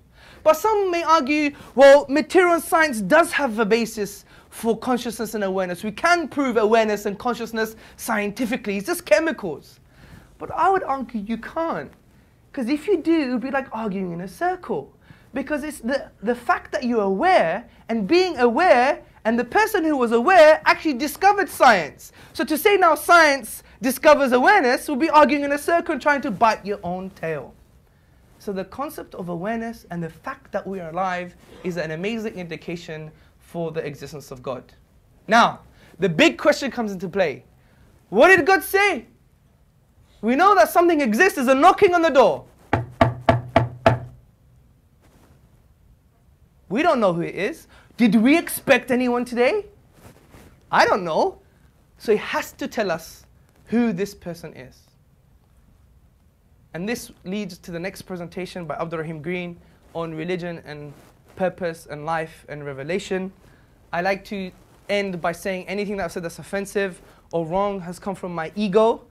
[SPEAKER 2] But some may argue, well, material science does have a basis for consciousness and awareness. We can prove awareness and consciousness scientifically. It's just chemicals. But I would argue you can't. Because if you do, it would be like arguing in a circle. Because it's the fact that you're aware, and being aware And the person who was aware actually discovered science. So to say now science discovers awareness will be arguing in a circle and trying to bite your own tail. So the concept of awareness and the fact that we are alive is an amazing indication for the existence of God. Now, the big question comes into play. What did God say? We know that something exists. There's a knocking on the door. We don't know who it is. Did we expect anyone today? I don't know. So he has to tell us who this person is. And this leads to the next presentation by AbdurRaheem Green on religion and purpose and life and revelation. I like to end by saying anything that I've said that's offensive or wrong has come from my ego,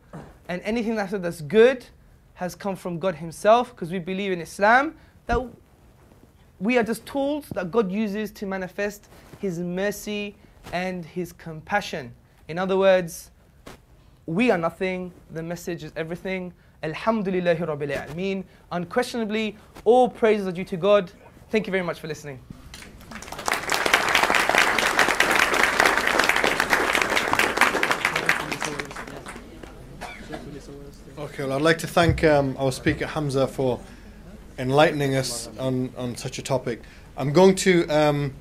[SPEAKER 2] and anything that I've said that's good has come from God himself, because we believe in Islam that we are just tools that God uses to manifest his mercy and his compassion. In other words, we are nothing, the message is everything. Alhamdulillahi Rabbil Alameen. Unquestionably, all praises are due to God. Thank you very much for listening.
[SPEAKER 1] Okay, well, I'd like to thank our speaker Hamza for enlightening us on such a topic. I'm going to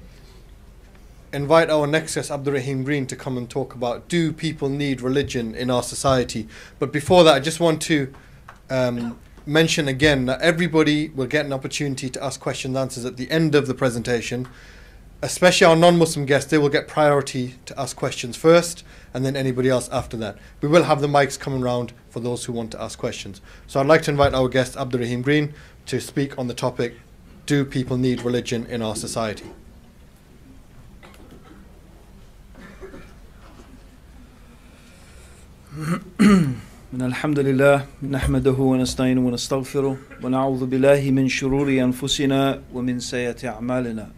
[SPEAKER 1] invite our next guest, AbdurRaheem Green, to come and talk about, do people need religion in our society? But before that, I just want to mention again that everybody will get an opportunity to ask questions and answers at the end of the presentation. Especially our non-Muslim guests, they will get priority to ask questions first, and then anybody else after that. We will have the mics coming round for those who want to ask questions. So I'd like to invite our guest, AbdurRaheem Green, to speak on the topic, do people need religion in our society?
[SPEAKER 4] من الحمد لله نحمده ونستعينه ونستغفره ونعوذ بالله من شرور أنفسنا ومن سيئات أعمالنا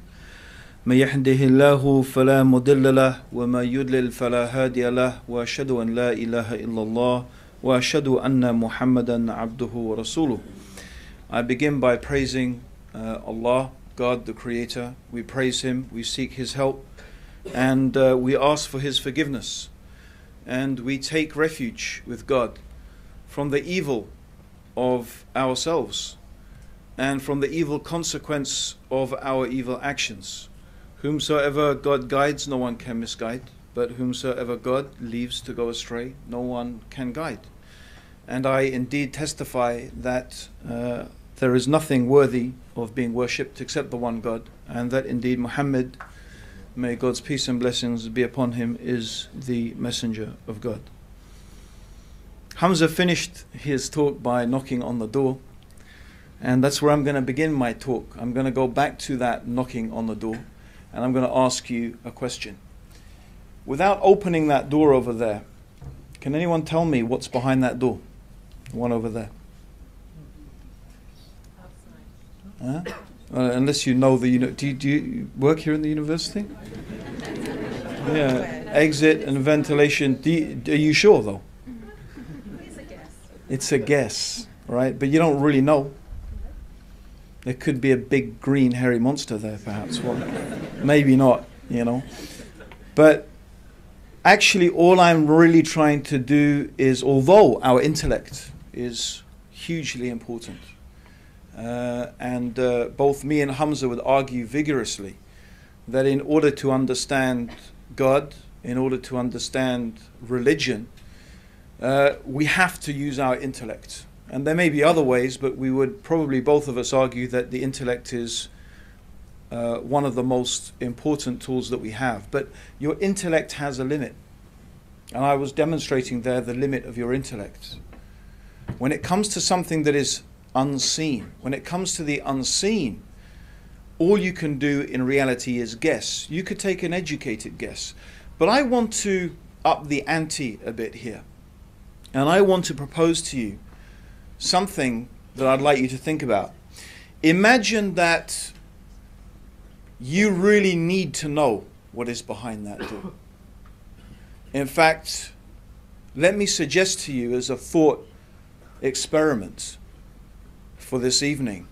[SPEAKER 4] من يهده الله فلا مضل له وما يضلل فلا هادي له وأشهد أن لا إله إلا الله وأشهد أن محمدا عبده ورسوله. I begin by praising Allah, God the Creator. We praise Him, we seek His help, and we ask for His forgiveness. And we take refuge with God from the evil of ourselves and from the evil consequence of our evil actions. Whomsoever God guides, no one can misguide, but whomsoever God leaves to go astray, no one can guide. And I indeed testify that there is nothing worthy of being worshipped except the one God, and that indeed Muhammad, may God's peace and blessings be upon him, is the messenger of God. Hamza finished his talk by knocking on the door, and that's where I'm going to begin my talk. I'm going to go back to that knocking on the door, and I'm going to ask you a question. Without opening that door over there, can anyone tell me what's behind that door? The one over there. Huh? Unless you know the do you work here in the university? Yeah, exit and ventilation. Are you sure though?
[SPEAKER 5] It's a guess.
[SPEAKER 4] It's a guess, right? But you don't really know. There could be a big green hairy monster there, perhaps. Well, maybe not, you know. But actually, all I'm really trying to do is, although our intellect is hugely important, and both me and Hamza would argue vigorously that in order to understand God, in order to understand religion, we have to use our intellect. And there may be other ways, but we would probably both of us argue that the intellect is one of the most important tools that we have. But your intellect has a limit. And I was demonstrating there the limit of your intellect. When it comes to something that is unseen, when it comes to the unseen, all you can do in reality is guess. You could take an educated guess. But I want to up the ante a bit here. And I want to propose to you something that I'd like you to think about. Imagine that you really need to know what is behind that door. In fact, let me suggest to you as a thought experiment for this evening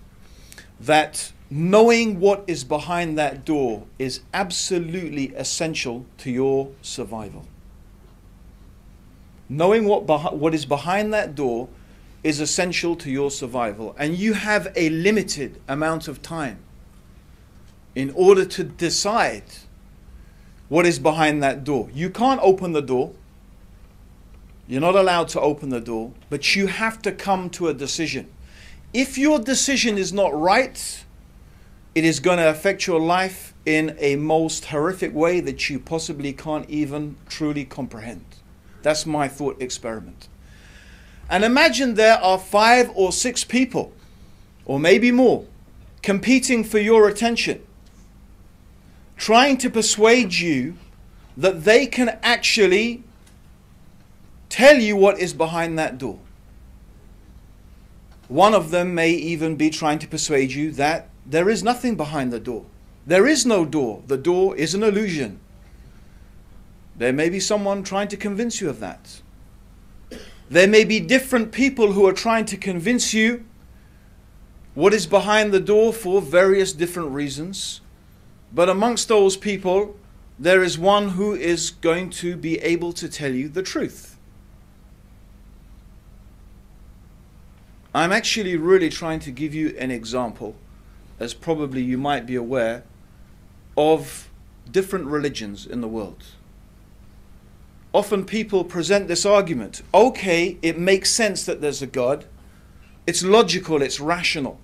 [SPEAKER 4] that knowing what is behind that door is absolutely essential to your survival. Knowing what is behind that door is essential to your survival. And you have a limited amount of time in order to decide what is behind that door. You can't open the door. You're not allowed to open the door, but you have to come to a decision. If your decision is not right, it is going to affect your life in a most horrific way that you possibly can't even truly comprehend. That's my thought experiment. And imagine there are 5 or 6 people, or maybe more, competing for your attention, trying to persuade you that they can actually tell you what is behind that door. One of them may even be trying to persuade you that there is nothing behind the door. There is no door. The door is an illusion. There may be someone trying to convince you of that. There may be different people who are trying to convince you what is behind the door for various different reasons. But amongst those people, there is one who is going to be able to tell you the truth. I'm actually really trying to give you an example, as probably you might be aware, of different religions in the world. Often people present this argument. Okay, it makes sense that there's a God. It's logical, it's rational.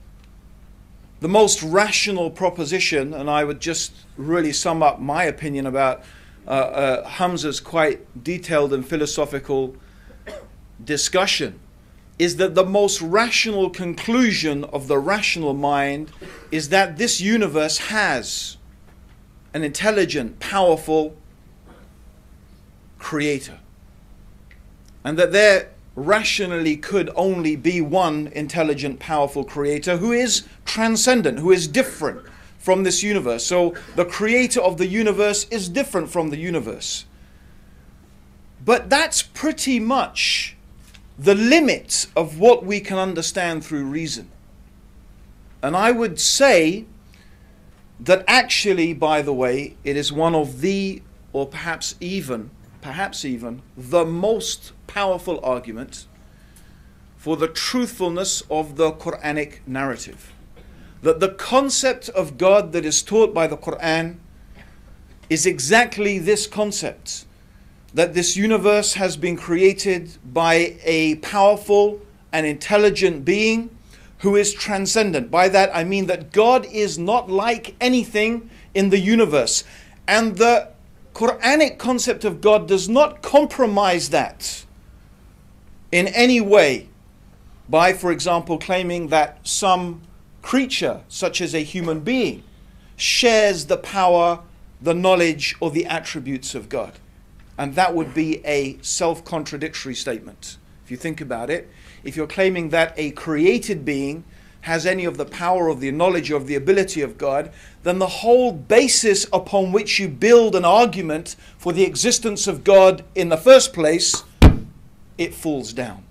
[SPEAKER 4] The most rational proposition, and I would just really sum up my opinion about Hamza's quite detailed and philosophical discussion, is that the most rational conclusion of the rational mind is that this universe has an intelligent, powerful creator. And that there rationally could only be one intelligent, powerful creator who is transcendent, who is different from this universe. So the creator of the universe is different from the universe. But that's pretty much the limit of what we can understand through reason. And I would say that actually, by the way, it is one of the, or perhaps even the most powerful argument for the truthfulness of the Quranic narrative. That the concept of God that is taught by the Quran is exactly this concept. That this universe has been created by a powerful and intelligent being who is transcendent. By that I mean that God is not like anything in the universe. And the Quranic concept of God does not compromise that in any way by, for example, claiming that some creature, such as a human being, shares the power, the knowledge, or the attributes of God. And that would be a self-contradictory statement. If you think about it, if you're claiming that a created being has any of the power of the knowledge of the ability of God, then the whole basis upon which you build an argument for the existence of God in the first place, it falls down.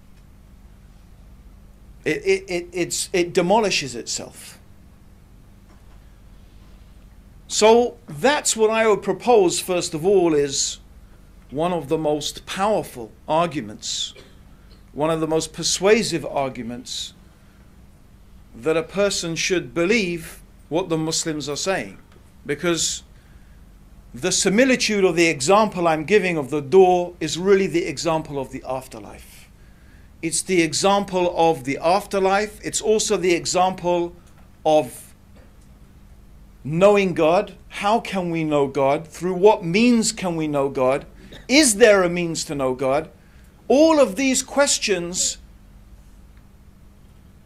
[SPEAKER 4] It demolishes itself. So that's what I would propose, first of all, is one of the most powerful arguments, one of the most persuasive arguments that a person should believe what the Muslims are saying. Because the similitude or the example I'm giving of the door is really the example of the afterlife. It's the example of the afterlife. It's also the example of knowing God. How can we know God? Through what means can we know God? Is there a means to know God? All of these questions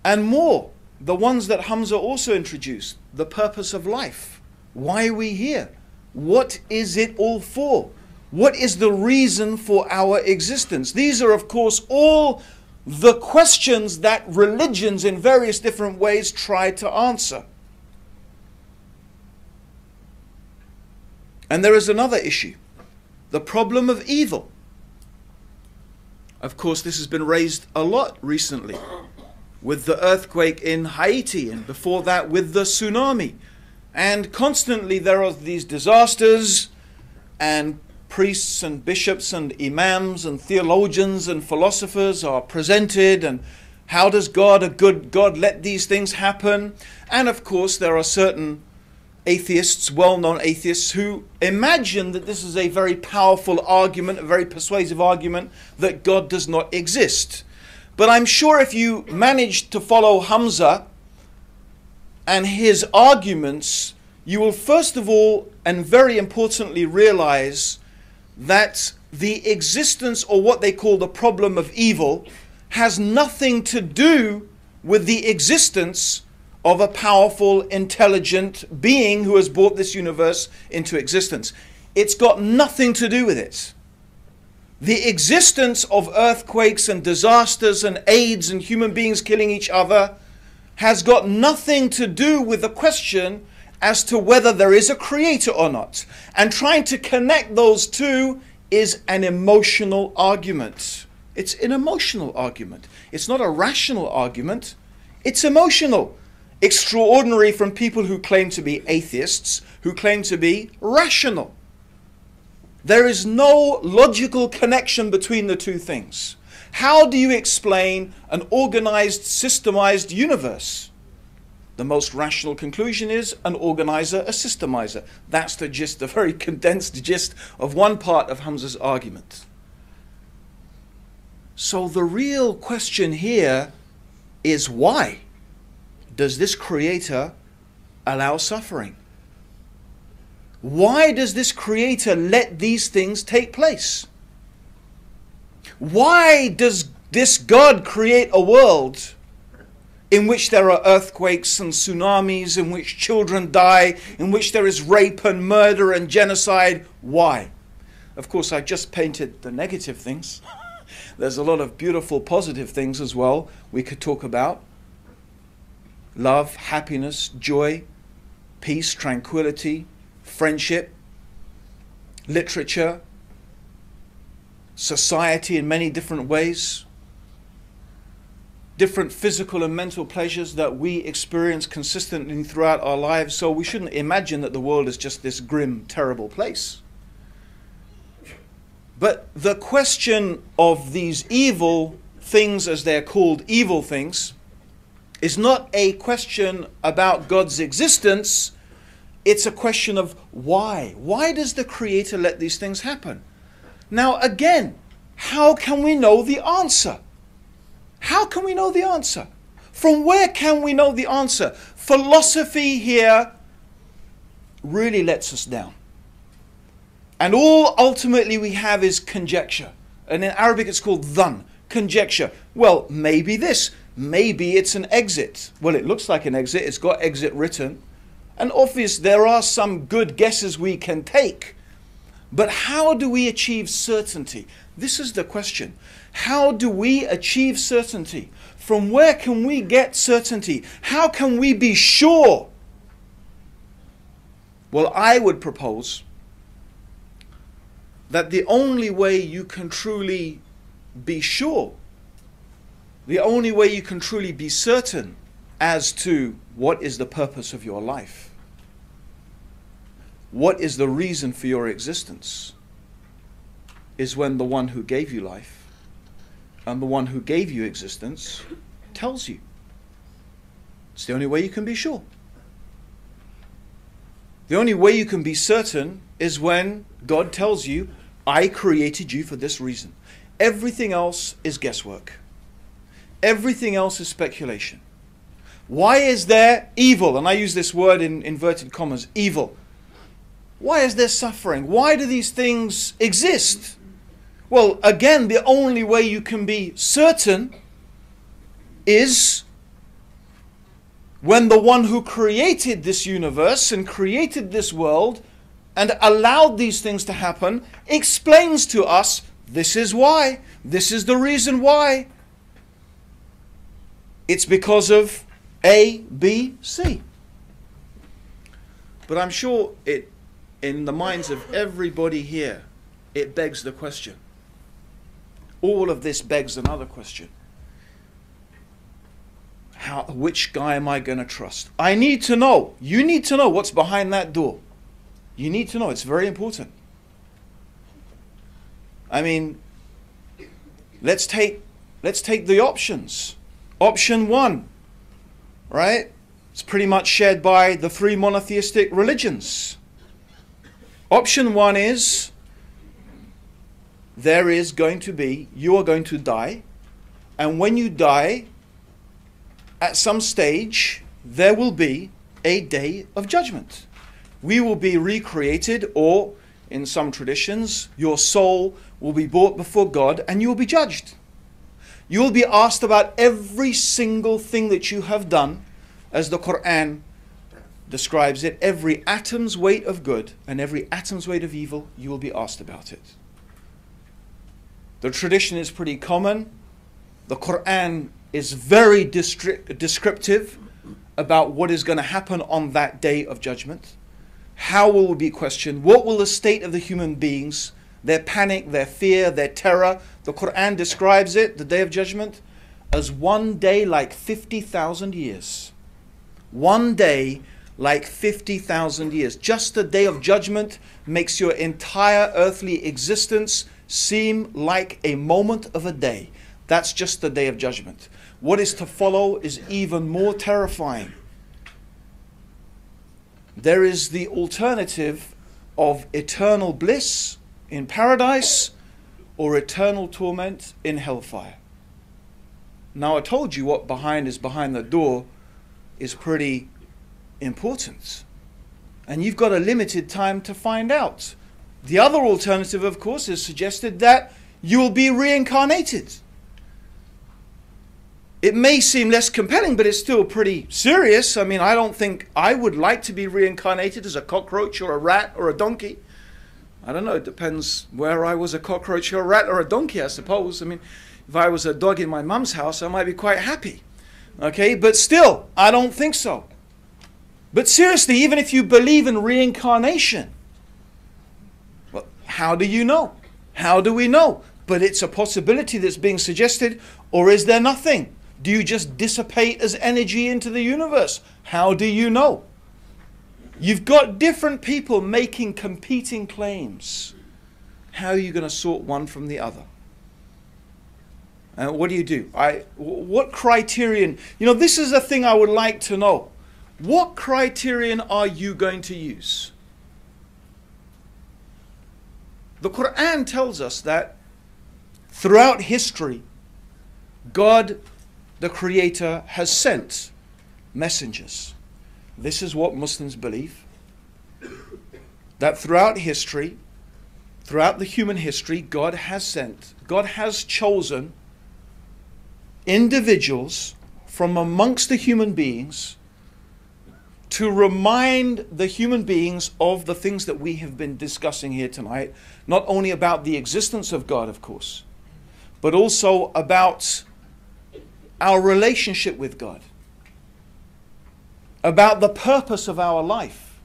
[SPEAKER 4] and more, the ones that Hamza also introduced, the purpose of life. Why are we here? What is it all for? What is the reason for our existence? These are, of course, all the questions that religions in various different ways try to answer. And there is another issue, the problem of evil. Of course, this has been raised a lot recently. with the earthquake in Haiti, and before that with the tsunami. And constantly there are these disasters, and priests and bishops and imams and theologians and philosophers are presented, and how does God, a good God, let these things happen? And of course there are certain atheists, well-known atheists, who imagine that this is a very powerful argument, a very persuasive argument, that God does not exist. But I'm sure if you manage to follow Hamza and his arguments, you will first of all, and very importantly, realize that the existence, or what they call the problem of evil, has nothing to do with the existence of a powerful, intelligent being who has brought this universe into existence. It's got nothing to do with it. The existence of earthquakes and disasters and AIDS and human beings killing each other has got nothing to do with the question as to whether there is a creator or not. And trying to connect those two is an emotional argument. It's an emotional argument. It's not a rational argument. It's emotional. Extraordinary from people who claim to be atheists, who claim to be rational. There is no logical connection between the two things. How do you explain an organized, systemized universe? The most rational conclusion is an organizer, a systemizer. That's the gist, the very condensed gist of one part of Hamza's argument. So the real question here is, why does this creator allow suffering? Why does this creator let these things take place? Why does this God create a world in which there are earthquakes and tsunamis, in which children die, in which there is rape and murder and genocide? Why? Of course, I just painted the negative things. There's a lot of beautiful positive things as well we could talk about. Love, happiness, joy, peace, tranquility, friendship, literature, society in many different ways, different physical and mental pleasures that we experience consistently throughout our lives. So we shouldn't imagine that the world is just this grim, terrible place. But the question of these evil things, as they're called, evil things, is not a question about God's existence. It's a question of why. Why does the Creator let these things happen? Now again, how can we know the answer? How can we know the answer? From where can we know the answer? Philosophy here really lets us down. And all ultimately we have is conjecture. And in Arabic it's called dhan, conjecture. Well, maybe this. Maybe it's an exit. Well, it looks like an exit. It's got exit written. And obviously there are some good guesses we can take. But how do we achieve certainty? This is the question. How do we achieve certainty? From where can we get certainty? How can we be sure? Well, I would propose that the only way you can truly be sure, the only way you can truly be certain as to what is the purpose of your life, what is the reason for your existence, is when the one who gave you life and the one who gave you existence tells you. It's the only way you can be sure. The only way you can be certain is when God tells you, I created you for this reason. Everything else is guesswork. Everything else is speculation. Why is there evil? And I use this word in inverted commas, evil. Why is there suffering? Why do these things exist? Well, again, the only way you can be certain is when the one who created this universe and created this world and allowed these things to happen explains to us, this is why, this is the reason why. It's because of A, B, C. But I'm sure it, in the minds of everybody here, it begs the question. All of this begs another question. Which guy am I going to trust? I need to know. You need to know what's behind that door. You need to know. It's very important. I mean, let's take the options. Option 1, right? It's pretty much shared by the 3 monotheistic religions. Option 1 is you are going to die, and when you die, at some stage, there will be a day of judgment. We will be recreated, or in some traditions, your soul will be brought before God and you will be judged. You will be asked about every single thing that you have done, as the Quran describes it. Every atom's weight of good and every atom's weight of evil, you will be asked about it. The tradition is pretty common. The Quran is very descriptive about what is going to happen on that day of judgment. How will we be questioned? What will the state of the human beings, their panic, their fear, their terror? The Quran describes it, the day of judgment, as one day like 50,000 years. One day like 50,000 years. Just the day of judgment makes your entire earthly existence seem like a moment of a day. That's just the day of judgment. What is to follow is even more terrifying. There is the alternative of eternal bliss in paradise or eternal torment in hellfire. Now, I told you what is behind the door is pretty important. And you've got a limited time to find out. The other alternative, of course, is suggested that you will be reincarnated. It may seem less compelling, but it's still pretty serious. I mean, I don't think I would like to be reincarnated as a cockroach or a rat or a donkey. I don't know, it depends where I was, a cockroach or a rat or a donkey, I suppose. I mean, if I was a dog in my mum's house, I might be quite happy. Okay, but still, I don't think so. But seriously, even if you believe in reincarnation, well, how do you know? How do we know? But it's a possibility that's being suggested, or is there nothing? Do you just dissipate as energy into the universe? How do you know? You've got different people making competing claims. How are you going to sort one from the other? What do you do? What criterion? You know, this is a thing I would like to know. What criterion are you going to use? The Quran tells us that throughout history, God, the Creator, has sent messengers. This is what Muslims believe. That throughout history, throughout the human history, God has chosen individuals from amongst the human beings to remind the human beings of the things that we have been discussing here tonight, not only about the existence of God, of course, but also about our relationship with God, about the purpose of our life,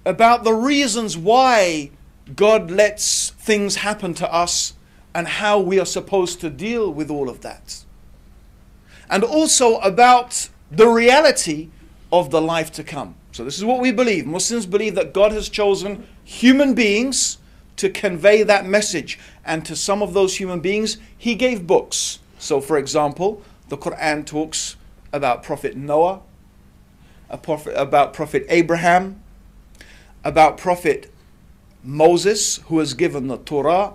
[SPEAKER 4] about the reasons why God lets things happen to us and how we are supposed to deal with all of that. And also about the reality of the life to come. So this is what we believe. Muslims believe that God has chosen human beings to convey that message. And to some of those human beings, He gave books. So for example, the Quran talks about Prophet Noah, about Prophet Abraham, about Prophet Moses, who was given the Torah,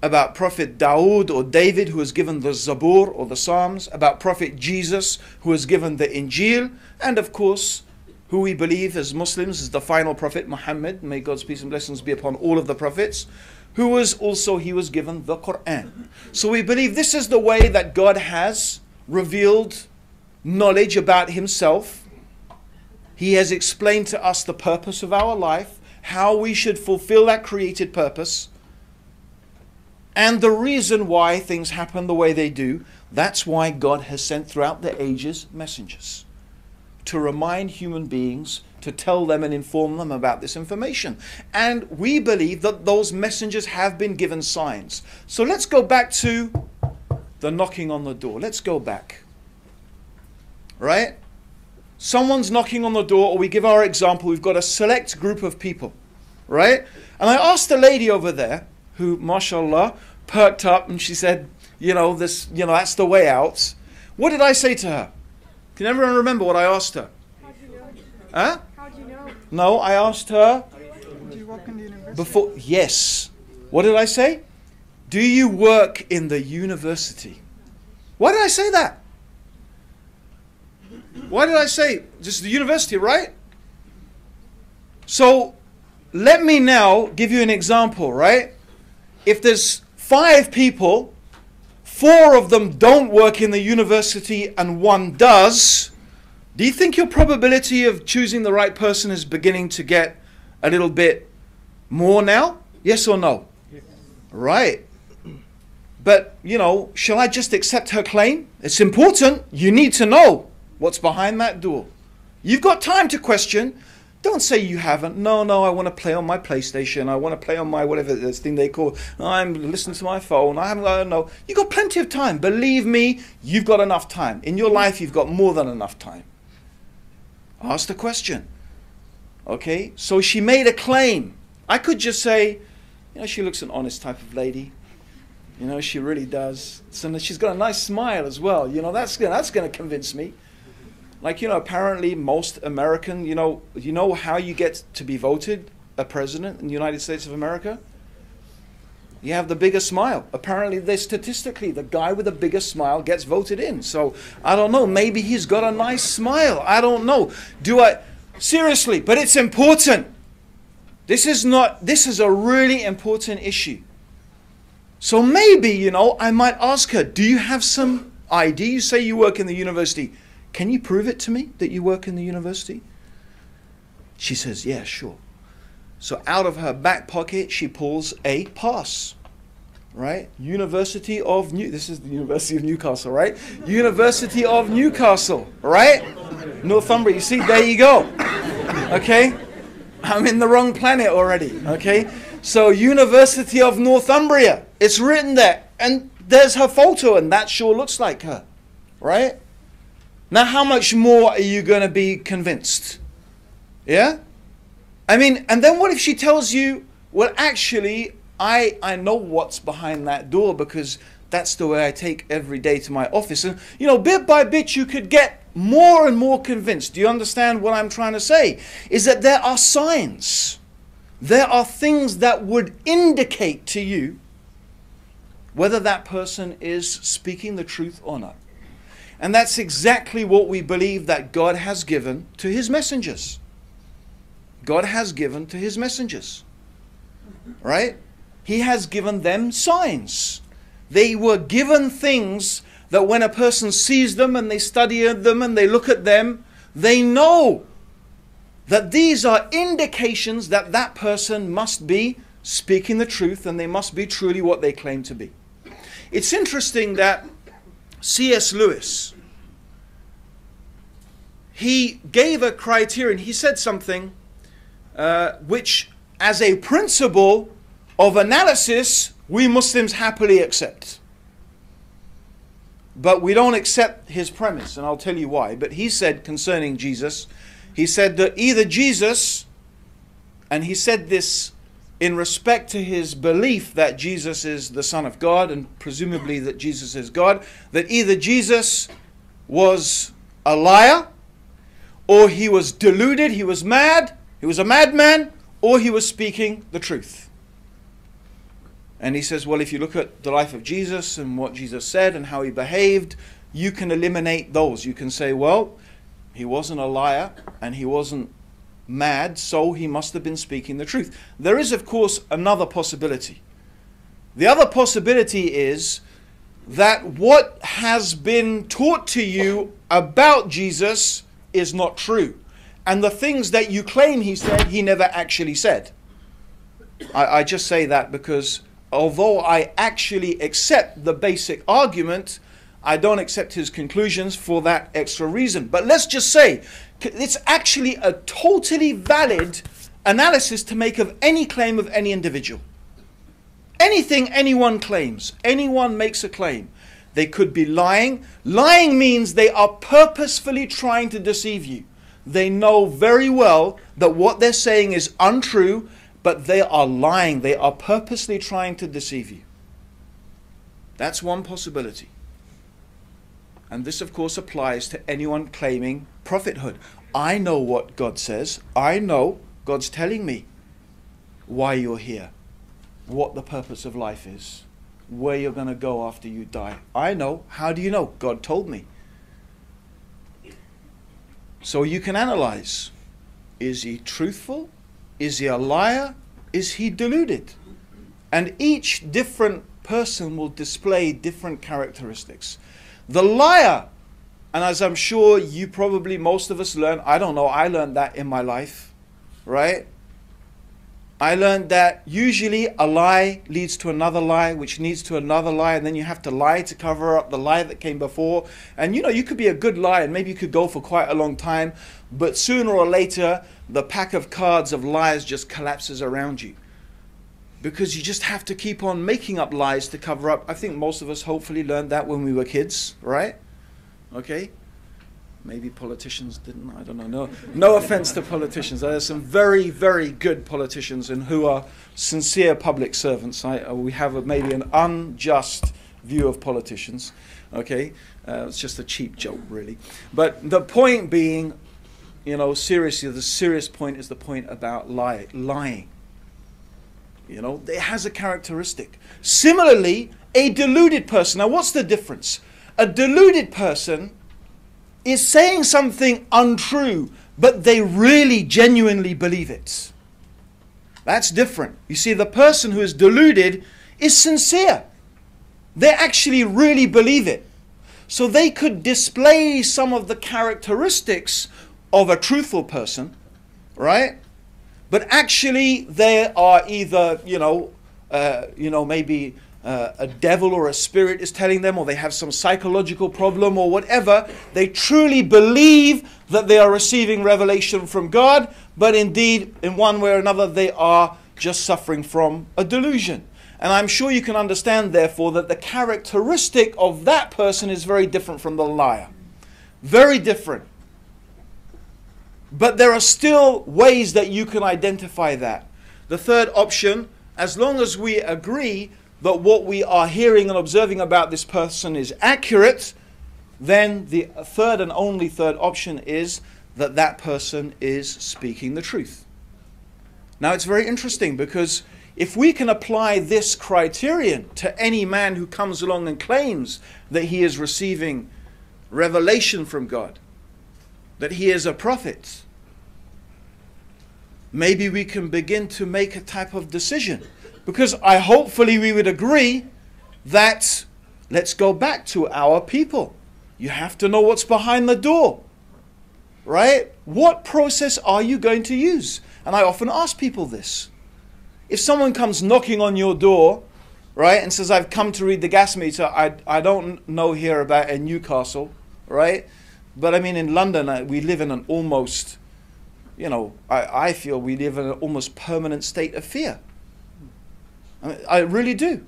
[SPEAKER 4] about Prophet Dawood or David, who was given the Zabur or the Psalms, about Prophet Jesus, who was given the Injil, and of course, who we believe as Muslims is the final Prophet Muhammad, may God's peace and blessings be upon all of the prophets, he was given the Quran. So we believe this is the way that God has revealed knowledge about Himself. He has explained to us the purpose of our life, how we should fulfill that created purpose, and the reason why things happen the way they do. That's why God has sent throughout the ages messengers, to remind human beings, to tell them and inform them about this information. And we believe that those messengers have been given signs. So let's go back to the knocking on the door. Let's go back. right? Someone's knocking on the door, or we give our example, we've got a select group of people, right? And I asked the lady over there, who, mashallah, perked up and she said, that's the way out. What did I say to her? Can everyone remember what I asked her?
[SPEAKER 5] How do you know?
[SPEAKER 4] Huh?
[SPEAKER 5] How do you know?
[SPEAKER 4] No, I asked her
[SPEAKER 5] Do you work in the university?
[SPEAKER 4] before. Yes. What did I say? Do you work in the university? Why did I say that? Why did I say just the university, right? So let me now give you an example, right? If there's 5 people, 4 of them don't work in the university and 1 does, do you think your probability of choosing the right person is beginning to get a little bit more now? Yes or no? Yes. Right. But, shall I just accept her claim? It's important. You need to know what's behind that door. You've got time to question. Don't say you haven't. No, I want to play on my PlayStation. I want to play on my whatever this thing they call. I'm listening to my phone. I don't know. You've got plenty of time. Believe me, you've got enough time. In your life, you've got more than enough time. Ask the question. Okay? So she made a claim. I could just say, she looks an honest type of lady. She really does. So she's got a nice smile as well. That's going to convince me. Like, apparently most American, you know how you get to be voted a president in the United States of America? You have the biggest smile. Apparently, statistically, the guy with the biggest smile gets voted in. So, I don't know. Maybe he's got a nice smile. I don't know. Seriously, but it's important. This is a really important issue. So maybe, I might ask her, do you have some ID? You say you work in the university. Can you prove it to me that you work in the university? She says, yeah, sure. So out of her back pocket, she pulls a pass, right? This is the University of Newcastle, right? University of Newcastle, right? Northumbria, you see, there you go. Okay? I'm in the wrong planet already, okay? So University of Northumbria, it's written there. And there's her photo, and that sure looks like her, right? Now, how much more are you going to be convinced? Yeah? I mean, and then what if she tells you, well, actually, I know what's behind that door because that's the way I take every day to my office. And, bit by bit, you could get more and more convinced. Do you understand what I'm trying to say? Is that there are signs. There are things that would indicate to you whether that person is speaking the truth or not. And that's exactly what we believe that God has given to His messengers. God has given to His messengers. Right? He has given them signs. They were given things that when a person sees them and they study them and they look at them, they know that these are indications that that person must be speaking the truth and they must be truly what they claim to be. It's interesting that C.S. Lewis, he gave a criterion. He said something which, as a principle of analysis, we Muslims happily accept. But we don't accept his premise, and I'll tell you why. But he said concerning Jesus, he said that either Jesus, and he said this in respect to his belief that Jesus is the Son of God, and presumably that Jesus is God, that either Jesus was a liar, or he was deluded, he was mad, he was a madman, or he was speaking the truth. And he says, well, if you look at the life of Jesus and what Jesus said and how he behaved, you can eliminate those. You can say, well, he wasn't a liar and he wasn't mad, so he must have been speaking the truth. There is, of course, another possibility. The other possibility is that what has been taught to you about Jesus is not true. And the things that you claim he said, he never actually said. I just say that because although I actually accept the basic argument, I don't accept his conclusions for that extra reason. But let's just say it's actually a totally valid analysis to make of any claim of any individual. Anything anyone claims, anyone makes a claim. They could be lying. Lying means they are purposefully trying to deceive you. They know very well that what they're saying is untrue, but they are lying. They are purposely trying to deceive you. That's one possibility. And this, of course, applies to anyone claiming prophethood. I know what God says. I know God's telling me why you're here, what the purpose of life is, where you're going to go after you die. I know. How do you know? God told me. So you can analyze. Is he truthful? Is he a liar? Is he deluded? And each different person will display different characteristics. The liar, and as I'm sure you probably, most of us learn, I don't know, I learned that in my life, right? I learned that usually a lie leads to another lie, which leads to another lie, and then you have to lie to cover up the lie that came before. And you know, you could be a good liar, and maybe you could go for quite a long time, but sooner or later, the pack of cards of lies just collapses around you. Because you just have to keep on making up lies to cover up. I think most of us hopefully learned that when we were kids, right? Okay? Maybe politicians didn't, I don't know. No offense to politicians. There are some very, very good politicians and who are sincere public servants. We have maybe an unjust view of politicians. Okay? It's just a cheap joke, really. But the point being, you know, seriously, the serious point is the point about lying. You know, it has a characteristic. Similarly, a deluded person. Now, what's the difference? A deluded person is saying something untrue, but they really genuinely believe it. That's different. You see, the person who is deluded is sincere. They actually really believe it. So they could display some of the characteristics of a truthful person, right? But actually, they are either, maybe a devil or a spirit is telling them, or they have some psychological problem or whatever. They truly believe that they are receiving revelation from God, but indeed, in one way or another, they are just suffering from a delusion. And I'm sure you can understand, therefore, that the characteristic of that person is very different from the liar. Very different. But there are still ways that you can identify that. The third option, as long as we agree that what we are hearing and observing about this person is accurate, then the third and only third option is that that person is speaking the truth. Now it's very interesting, because if we can apply this criterion to any man who comes along and claims that he is receiving revelation from God, that he is a prophet, maybe we can begin to make a type of decision. Because hopefully we would agree that, let's go back to our people. You have to know what's behind the door, right? What process are you going to use? And I often ask people this. If someone comes knocking on your door, right, and says, I've come to read the gas meter, I don't know here about in Newcastle, right? But I mean, in London, we live in an almost, I feel we live in an almost permanent state of fear. I really do.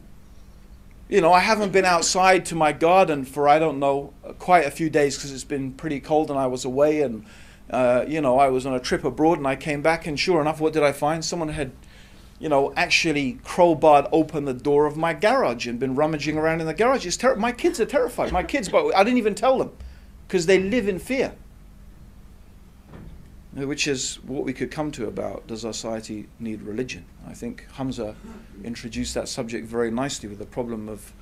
[SPEAKER 4] I haven't been outside to my garden for, I don't know, quite a few days, because it's been pretty cold and I was away, and, I was on a trip abroad, and I came back, and sure enough, what did I find? Someone had, actually crowbarred open the door of my garage and been rummaging around in the garage. My kids are terrified. My kids, but I didn't even tell them, because they live in fear. Which is what we could come to about, does our society need religion? I think Hamza introduced that subject very nicely with the problem of,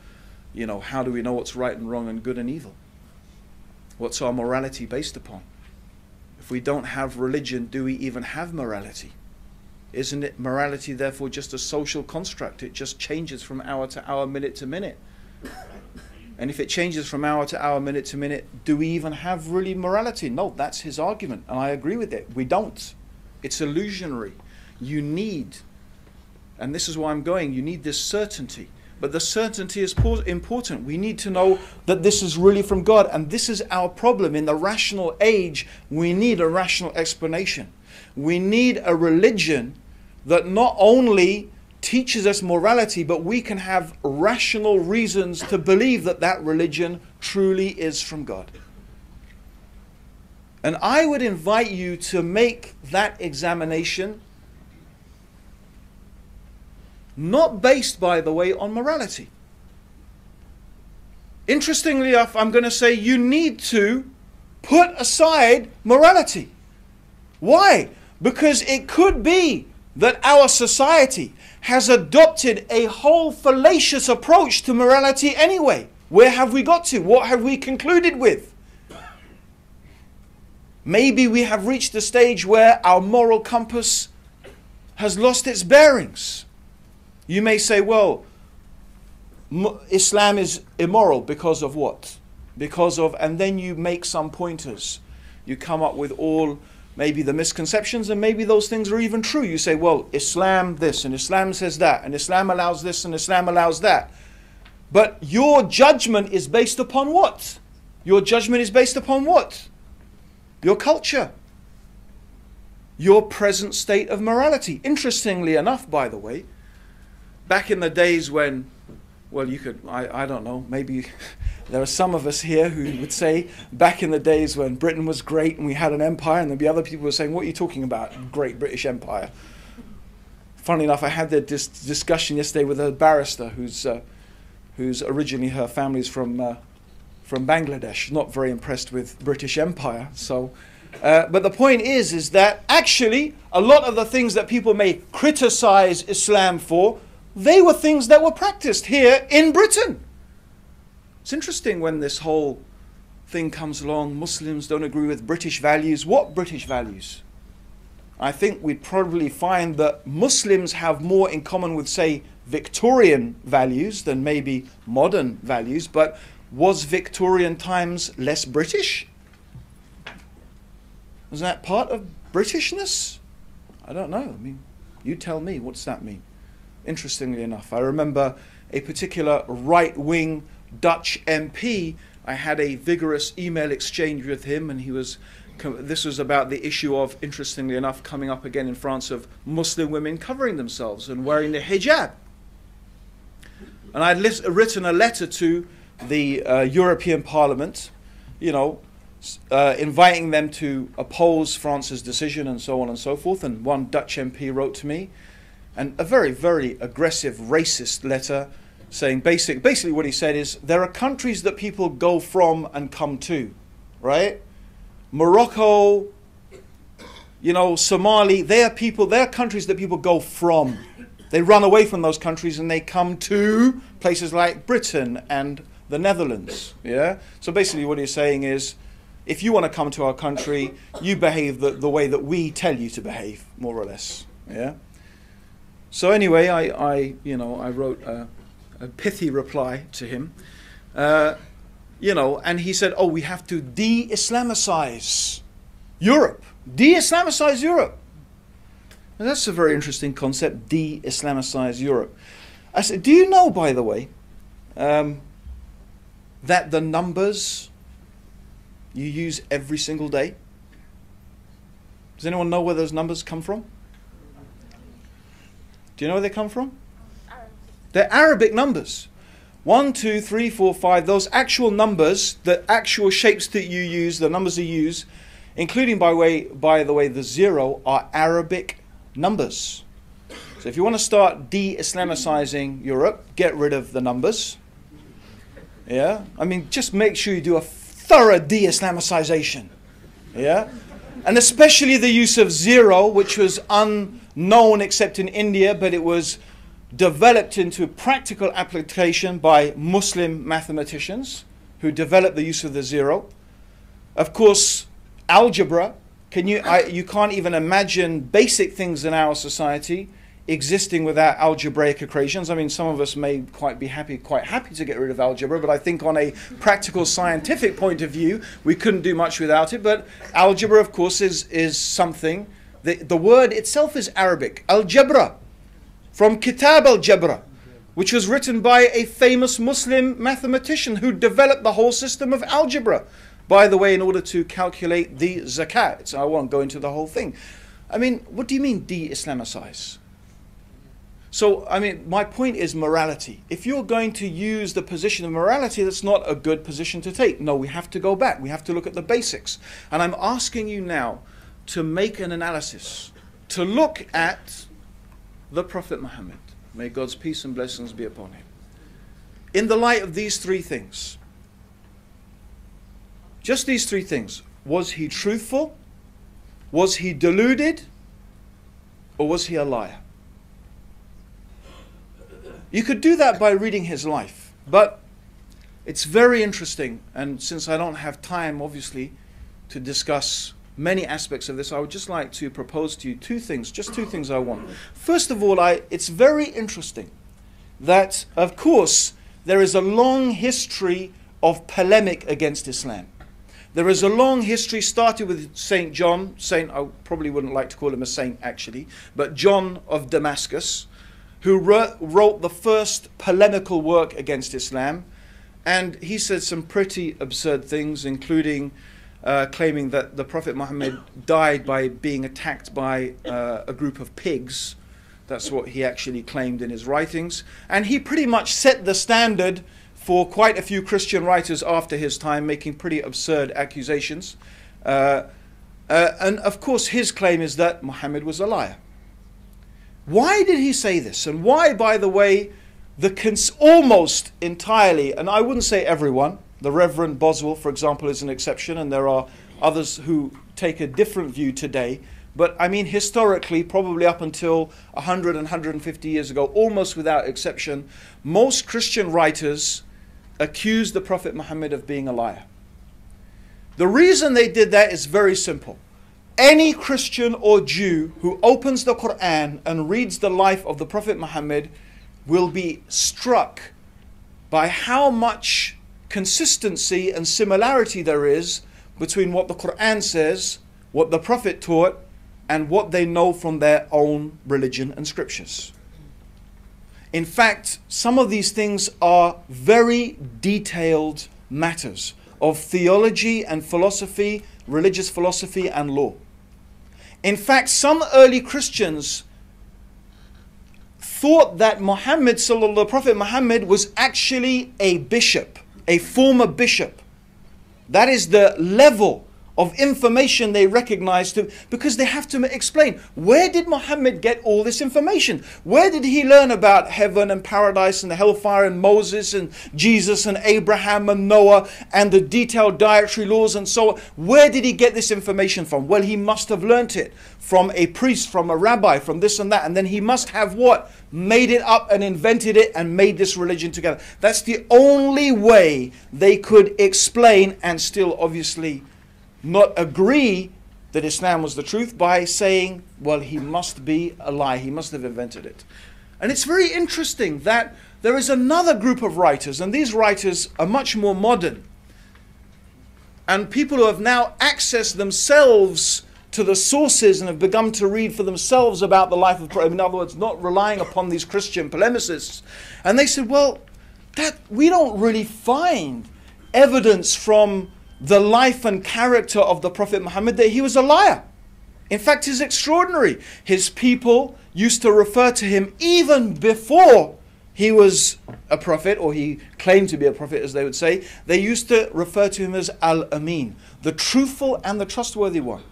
[SPEAKER 4] how do we know what's right and wrong and good and evil? What's our morality based upon? If we don't have religion, do we even have morality? Isn't it morality therefore just a social construct? It just changes from hour to hour, minute to minute. And if it changes from hour to hour, minute to minute, do we even have really morality? No, that's his argument, and I agree with it. We don't. It's illusionary. You need, and this is why I'm going, you need this certainty. But the certainty is important. We need to know that this is really from God, and this is our problem. In the rational age, we need a rational explanation. We need a religion that not only teaches us morality, but we can have rational reasons to believe that that religion truly is from God. And I would invite you to make that examination not based, by the way, on morality. Interestingly enough, I'm going to say you need to put aside morality. Why? Because it could be that our society has adopted a whole fallacious approach to morality anyway. Where have we got to? What have we concluded with? Maybe we have reached a stage where our moral compass has lost its bearings. You may say, well, Islam is immoral because of what? Because of, and then you make some pointers. You come up with all maybe the misconceptions, and maybe those things are even true. You say, well, Islam this, and Islam says that, and Islam allows this, and Islam allows that. But your judgment is based upon what? Your judgment is based upon what? Your culture. Your present state of morality. Interestingly enough, by the way, back in the days when, well, you could, I don't know, maybe there are some of us here who would say back in the days when Britain was great and we had an empire, and there'd be other people who were saying, what are you talking about, great British Empire? Funnily enough, I had this discussion yesterday with a barrister who's originally, her family's from Bangladesh, not very impressed with British Empire. So, but the point is that actually a lot of the things that people may criticize Islam for, they were things that were practiced here in Britain. It's interesting when this whole thing comes along, Muslims don't agree with British values. What British values? I think we'd probably find that Muslims have more in common with, say, Victorian values than maybe modern values, but was Victorian times less British? Was that part of Britishness? I don't know. I mean, you tell me, what's that mean? Interestingly enough, I remember a particular right-wing Dutch MP. I had a vigorous email exchange with him, and this was about the issue of, interestingly enough, coming up again in France, of Muslim women covering themselves and wearing the hijab. And I'd written a letter to the European Parliament, you know, inviting them to oppose France's decision and so on and so forth. And one Dutch MP wrote to me, and a very, very aggressive, racist letter, saying basically what he said is, there are countries that people go from and come to, right? Morocco, you know, Somali, they are countries that people go from. They run away from those countries and they come to places like Britain and the Netherlands. Yeah. So basically what he's saying is, if you want to come to our country, you behave the way that we tell you to behave, more or less. Yeah. So anyway, I wrote a pithy reply to him, you know, and he said, oh, we have to de-Islamicize Europe. De-Islamicize Europe. And that's a very interesting concept, de-Islamicize Europe. I said, do you know, by the way, that the numbers you use every single day, does anyone know where those numbers come from? Do you know where they come from? They're Arabic numbers. 1, 2, 3, 4, 5, those actual numbers, the actual shapes that you use, the numbers you use, including, by the way, the 0, are Arabic numbers. So if you want to start de-Islamicizing Europe, get rid of the numbers. Yeah? I mean, just make sure you do a thorough de-Islamicization. Yeah? And especially the use of 0, which was unknown except in India, but it was developed into practical application by Muslim mathematicians who developed the use of the 0. Of course, algebra, you can't even imagine basic things in our society existing without algebraic equations. I mean, some of us may quite happy to get rid of algebra, but I think on a practical scientific point of view, we couldn't do much without it. But algebra, of course, is something. The word itself is Arabic, al-jabra, from Kitab al-Jabra, which was written by a famous Muslim mathematician who developed the whole system of algebra, by the way, in order to calculate the zakat. So I won't go into the whole thing. I mean, what do you mean de-Islamicize? So, I mean, my point is morality. If you're going to use the position of morality, that's not a good position to take. No, we have to go back. We have to look at the basics. And I'm asking you now to make an analysis, to look at the Prophet Muhammad. May God's peace and blessings be upon him. In the light of these three things, just these three things, was he truthful? Was he deluded? Or was he a liar? You could do that by reading his life, but it's very interesting, and since I don't have time, obviously, to discuss many aspects of this, I would just like to propose to you two things, just two things I want. First of all, it's very interesting that, of course, there is a long history of polemic against Islam. There is a long history, started with St. John, I probably wouldn't like to call him a saint actually, but John of Damascus, who wrote the first polemical work against Islam. And he said some pretty absurd things, including claiming that the Prophet Muhammad died by being attacked by a group of pigs. That's what he actually claimed in his writings. And he pretty much set the standard for quite a few Christian writers after his time, making pretty absurd accusations. And of course, his claim is that Muhammad was a liar. Why did he say this? And why, by the way, almost entirely, and I wouldn't say everyone, the Reverend Boswell, for example, is an exception, and there are others who take a different view today. But I mean, historically, probably up until 100 and 150 years ago, almost without exception, most Christian writers accused the Prophet Muhammad of being a liar. The reason they did that is very simple. Any Christian or Jew who opens the Quran and reads the life of the Prophet Muhammad will be struck by how much consistency and similarity there is between what the Quran says, what the Prophet taught, and what they know from their own religion and scriptures. In fact, some of these things are very detailed matters of theology and philosophy, religious philosophy and law. In fact, some early Christians thought that the Prophet Muhammad was actually a bishop, a former bishop. That is the level of information they recognized, because they have to explain, where did Muhammad get all this information? Where did he learn about heaven and paradise and the hellfire and Moses and Jesus and Abraham and Noah and the detailed dietary laws and so on? Where did he get this information from? Well, he must have learnt it from a priest, from a rabbi, from this and that, and then he must have what? Made it up and invented it and made this religion together. That's the only way they could explain, and still obviously not agree that Islam was the truth, by saying, well, he must be a lie, he must have invented it. And it's very interesting that there is another group of writers, and these writers are much more modern, and people who have now accessed themselves to the sources and have begun to read for themselves about the life of the Prophet, in other words, not relying upon these Christian polemicists. And they said, well, that we don't really find evidence from the life and character of the Prophet Muhammad that he was a liar. In fact, it's extraordinary. His people used to refer to him, even before he was a prophet, or he claimed to be a prophet, as they would say, they used to refer to him as Al-Amin, the truthful and the trustworthy one.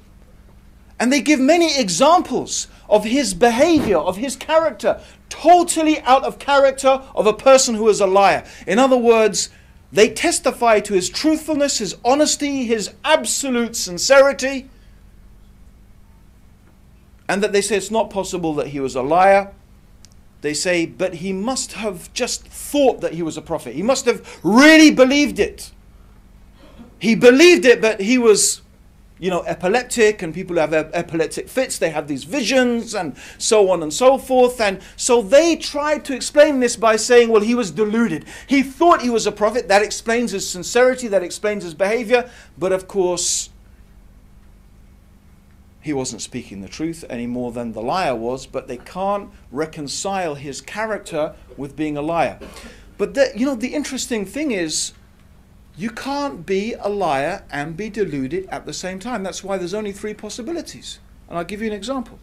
[SPEAKER 4] And they give many examples of his behavior, of his character, totally out of character of a person who is a liar. In other words, they testify to his truthfulness, his honesty, his absolute sincerity, and that they say it's not possible that he was a liar. They say, but he must have just thought that he was a prophet. He must have really believed it. He believed it, but he was, epileptic, and people who have epileptic fits, they have these visions and so on and so forth. And so they tried to explain this by saying, well, he was deluded. He thought he was a prophet. That explains his sincerity, that explains his behavior. But of course, he wasn't speaking the truth any more than the liar was, but they can't reconcile his character with being a liar. But the interesting thing is, you can't be a liar and be deluded at the same time. That's why there's only three possibilities. And I'll give you an example.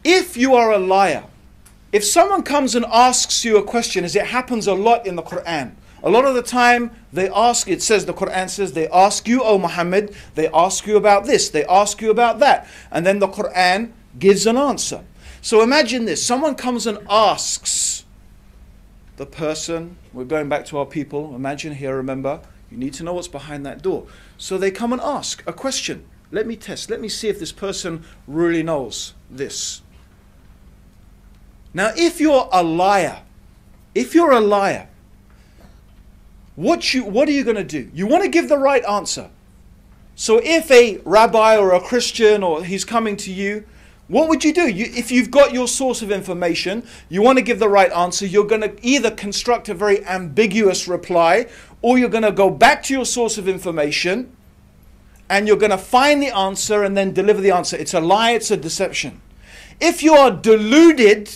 [SPEAKER 4] If you are a liar if someone comes and asks you a question, as it happens a lot in the Quran, a lot of the time they ask, it says, the Quran says, they ask you, O Muhammad, they ask you about this, they ask you about that. And then the Quran gives an answer. So imagine this, someone comes and asks the person, we're going back to our people, imagine here, remember, you need to know what's behind that door. So they come and ask a question. Let me test, let me see if this person really knows this. Now, if you're a liar, what are you going to do? You want to give the right answer. So if a rabbi or a Christian or he's coming to you, what would you do? If you've got your source of information, you want to give the right answer, you're going to either construct a very ambiguous reply, or you're going to go back to your source of information and you're going to find the answer and then deliver the answer. It's a lie, it's a deception. If you are deluded,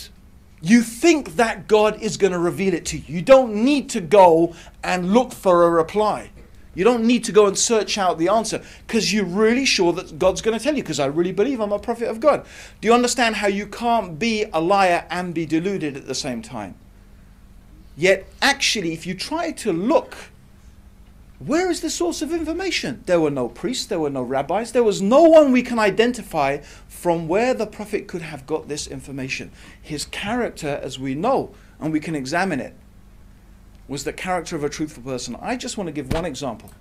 [SPEAKER 4] you think that God is going to reveal it to you. You don't need to go and look for a reply. You don't need to go and search out the answer because you're really sure that God's going to tell you, because I really believe I'm a prophet of God. Do you understand how you can't be a liar and be deluded at the same time? Yet actually, if you try to look, where is the source of information? There were no priests, there were no rabbis, there was no one we can identify from where the prophet could have got this information. His character, as we know, and we can examine it, was the character of a truthful person. I just want to give one example.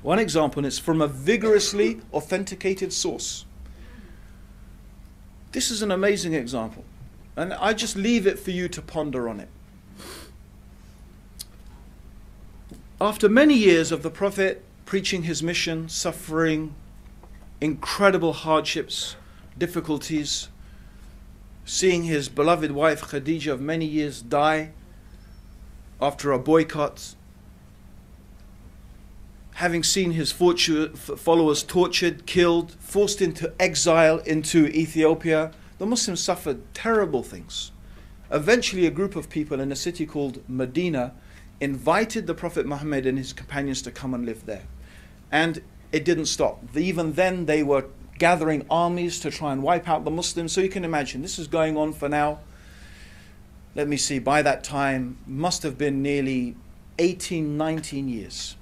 [SPEAKER 4] One example, and it's from a vigorously authenticated source. This is an amazing example, and I just leave it for you to ponder on it. After many years of the Prophet preaching his mission, suffering incredible hardships, difficulties, seeing his beloved wife Khadija of many years die after a boycott, having seen his followers tortured, killed, forced into exile into Ethiopia, the Muslims suffered terrible things. Eventually a group of people in a city called Medina invited the Prophet Muhammad and his companions to come and live there. And it didn't stop. Even then they were gathering armies to try and wipe out the Muslims. So you can imagine, this is going on for now, let me see, by that time, must have been nearly 18, 19 years.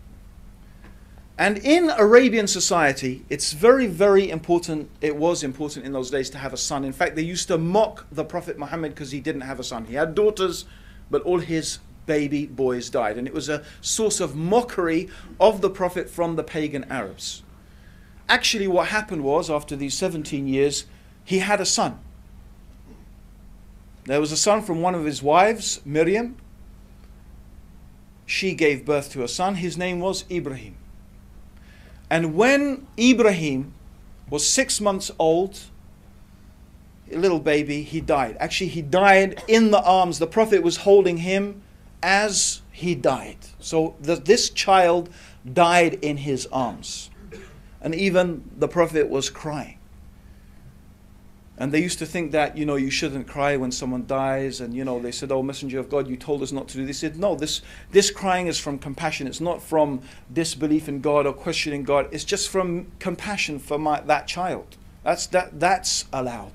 [SPEAKER 4] And in Arabian society, it's very, very important, it was important in those days to have a son. In fact, they used to mock the Prophet Muhammad because he didn't have a son. He had daughters, but all his baby boys died. And it was a source of mockery of the Prophet from the pagan Arabs. Actually, what happened was, after these 17 years, he had a son. There was a son from one of his wives, Miriam. She gave birth to a son. His name was Ibrahim. And when Ibrahim was 6 months old, a little baby, he died. Actually, he died in the arms. The Prophet was holding him as he died. So this child died in his arms. And even the Prophet was crying. And they used to think that, you shouldn't cry when someone dies. And, they said, oh, Messenger of God, you told us not to do this. They said, no, this crying is from compassion. It's not from disbelief in God or questioning God. It's just from compassion for that child. That's allowed.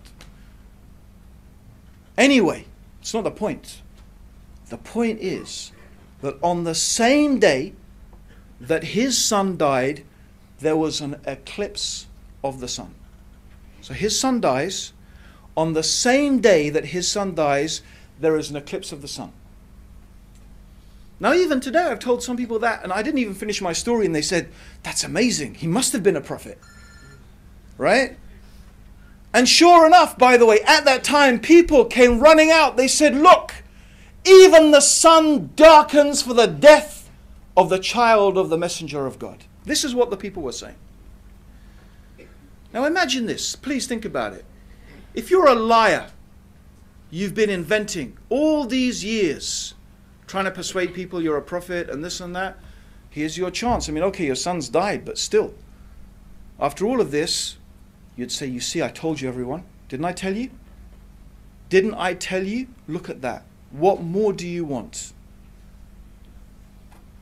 [SPEAKER 4] Anyway, it's not the point. The point is that on the same day that his son died, there was an eclipse of the sun. So his son dies. On the same day that his son dies, there is an eclipse of the sun. Now even today I've told some people that, and I didn't even finish my story, and they said, that's amazing. He must have been a prophet. Right? And sure enough, by the way, at that time people came running out. They said, look, even the sun darkens for the death of the child of the Messenger of God. This is what the people were saying. Now imagine this, please think about it. If you're a liar, you've been inventing all these years, trying to persuade people you're a prophet and this and that, here's your chance. I mean, okay, your son's died, but still, after all of this, you'd say, you see, I told you, everyone. Didn't I tell you? Didn't I tell you? Look at that. What more do you want?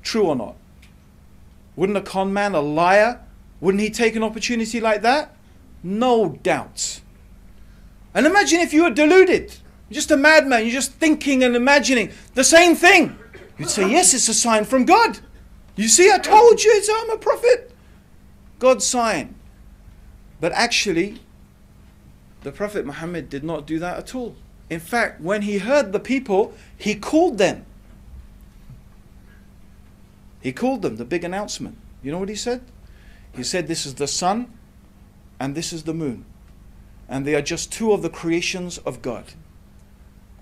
[SPEAKER 4] True or not? Wouldn't a con man, a liar, wouldn't he take an opportunity like that? No doubt. And imagine if you were deluded. You're just a madman. You're just thinking and imagining the same thing. You'd say, yes, it's a sign from God. You see, I told you, I'm a prophet. God's sign. But actually, the Prophet Muhammad did not do that at all. In fact, when he heard the people, he called them. He called them, the big announcement. You know what he said? He said, this is the sun and this is the moon. And they are just two of the creations of God.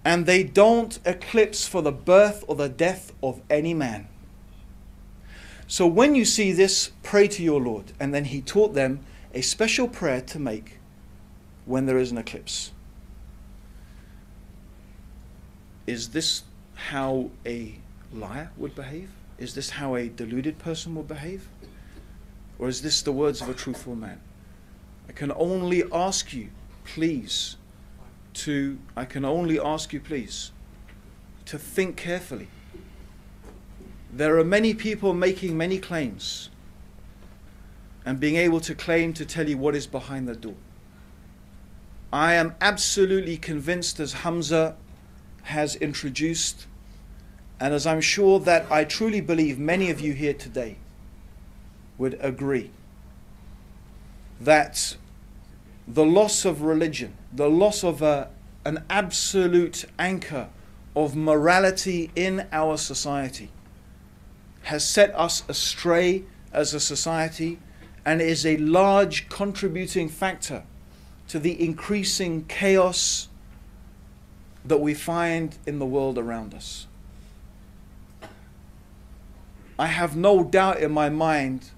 [SPEAKER 4] And they don't eclipse for the birth or the death of any man. So when you see this, pray to your Lord. And then he taught them a special prayer to make when there is an eclipse. Is this how a liar would behave? Is this how a deluded person would behave? Or is this the words of a truthful man? I can only ask you, please, to think carefully. There are many people making many claims and being able to claim to tell you what is behind the door. I am absolutely convinced, as Hamza has introduced, and as I'm sure that I truly believe many of you here today would agree, that the loss of religion, the loss of an absolute anchor of morality in our society has set us astray as a society and is a large contributing factor to the increasing chaos that we find in the world around us. I have no doubt in my mind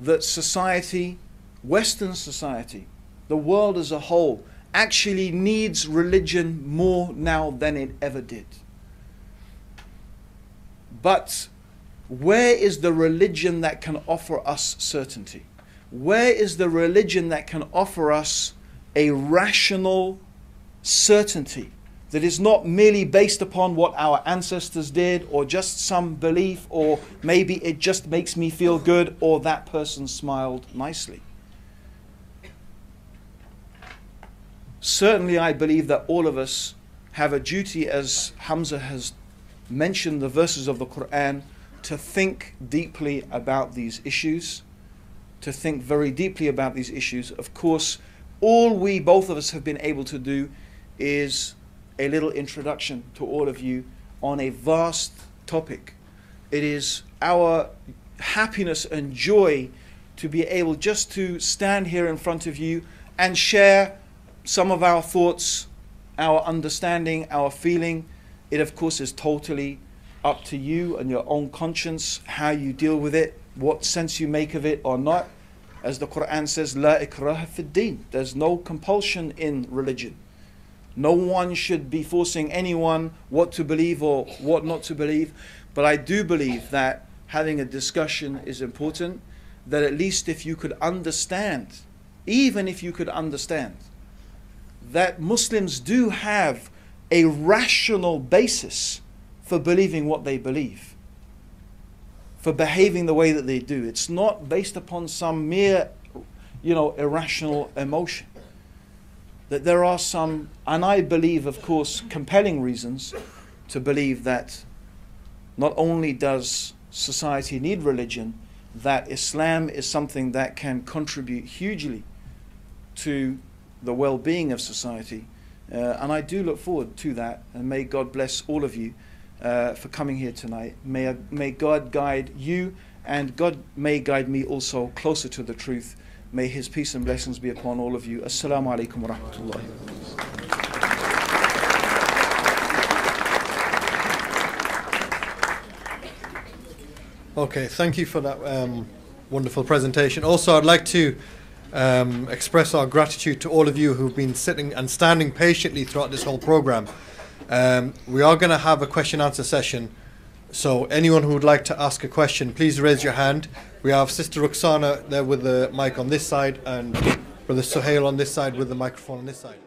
[SPEAKER 4] that society, Western society, the world as a whole, actually needs religion more now than it ever did. But where is the religion that can offer us certainty? Where is the religion that can offer us a rational certainty that is not merely based upon what our ancestors did, or just some belief, or maybe it just makes me feel good, or that person smiled nicely? Certainly I believe that all of us have a duty, as Hamza has mentioned the verses of the Quran, to think deeply about these issues, to think very deeply about these issues. Of course, all we, both of us, have been able to do is a little introduction to all of you on a vast topic. It is our happiness and joy to be able just to stand here in front of you and share some of our thoughts, our understanding, our feeling. It, of course, is totally up to you and your own conscience, how you deal with it, what sense you make of it or not. As the Quran says, La ikraha fid din. There's no compulsion in religion. No one should be forcing anyone what to believe or what not to believe. But I do believe that having a discussion is important, that at least if you could understand, even if you could understand, that Muslims do have a rational basis for believing what they believe, for behaving the way that they do. It's not based upon some mere, irrational emotion. That there are some, and I believe, of course, compelling reasons to believe that not only does society need religion, that Islam is something that can contribute hugely to the well-being of society. And I do look forward to that, and may God bless all of you for coming here tonight. May God guide you, and God may guide me also closer to the truth. May His peace and blessings be upon all of you. Assalamu alaikum wa rahmatullahi.
[SPEAKER 1] Okay, thank you for that wonderful presentation. Also, I'd like to express our gratitude to all of you who've been sitting and standing patiently throughout this whole program. We are going to have a question-answer session, so anyone who would like to ask a question, please raise your hand. We have Sister Ruxana there with the mic on this side, and Brother Suhail on this side with the microphone on this side.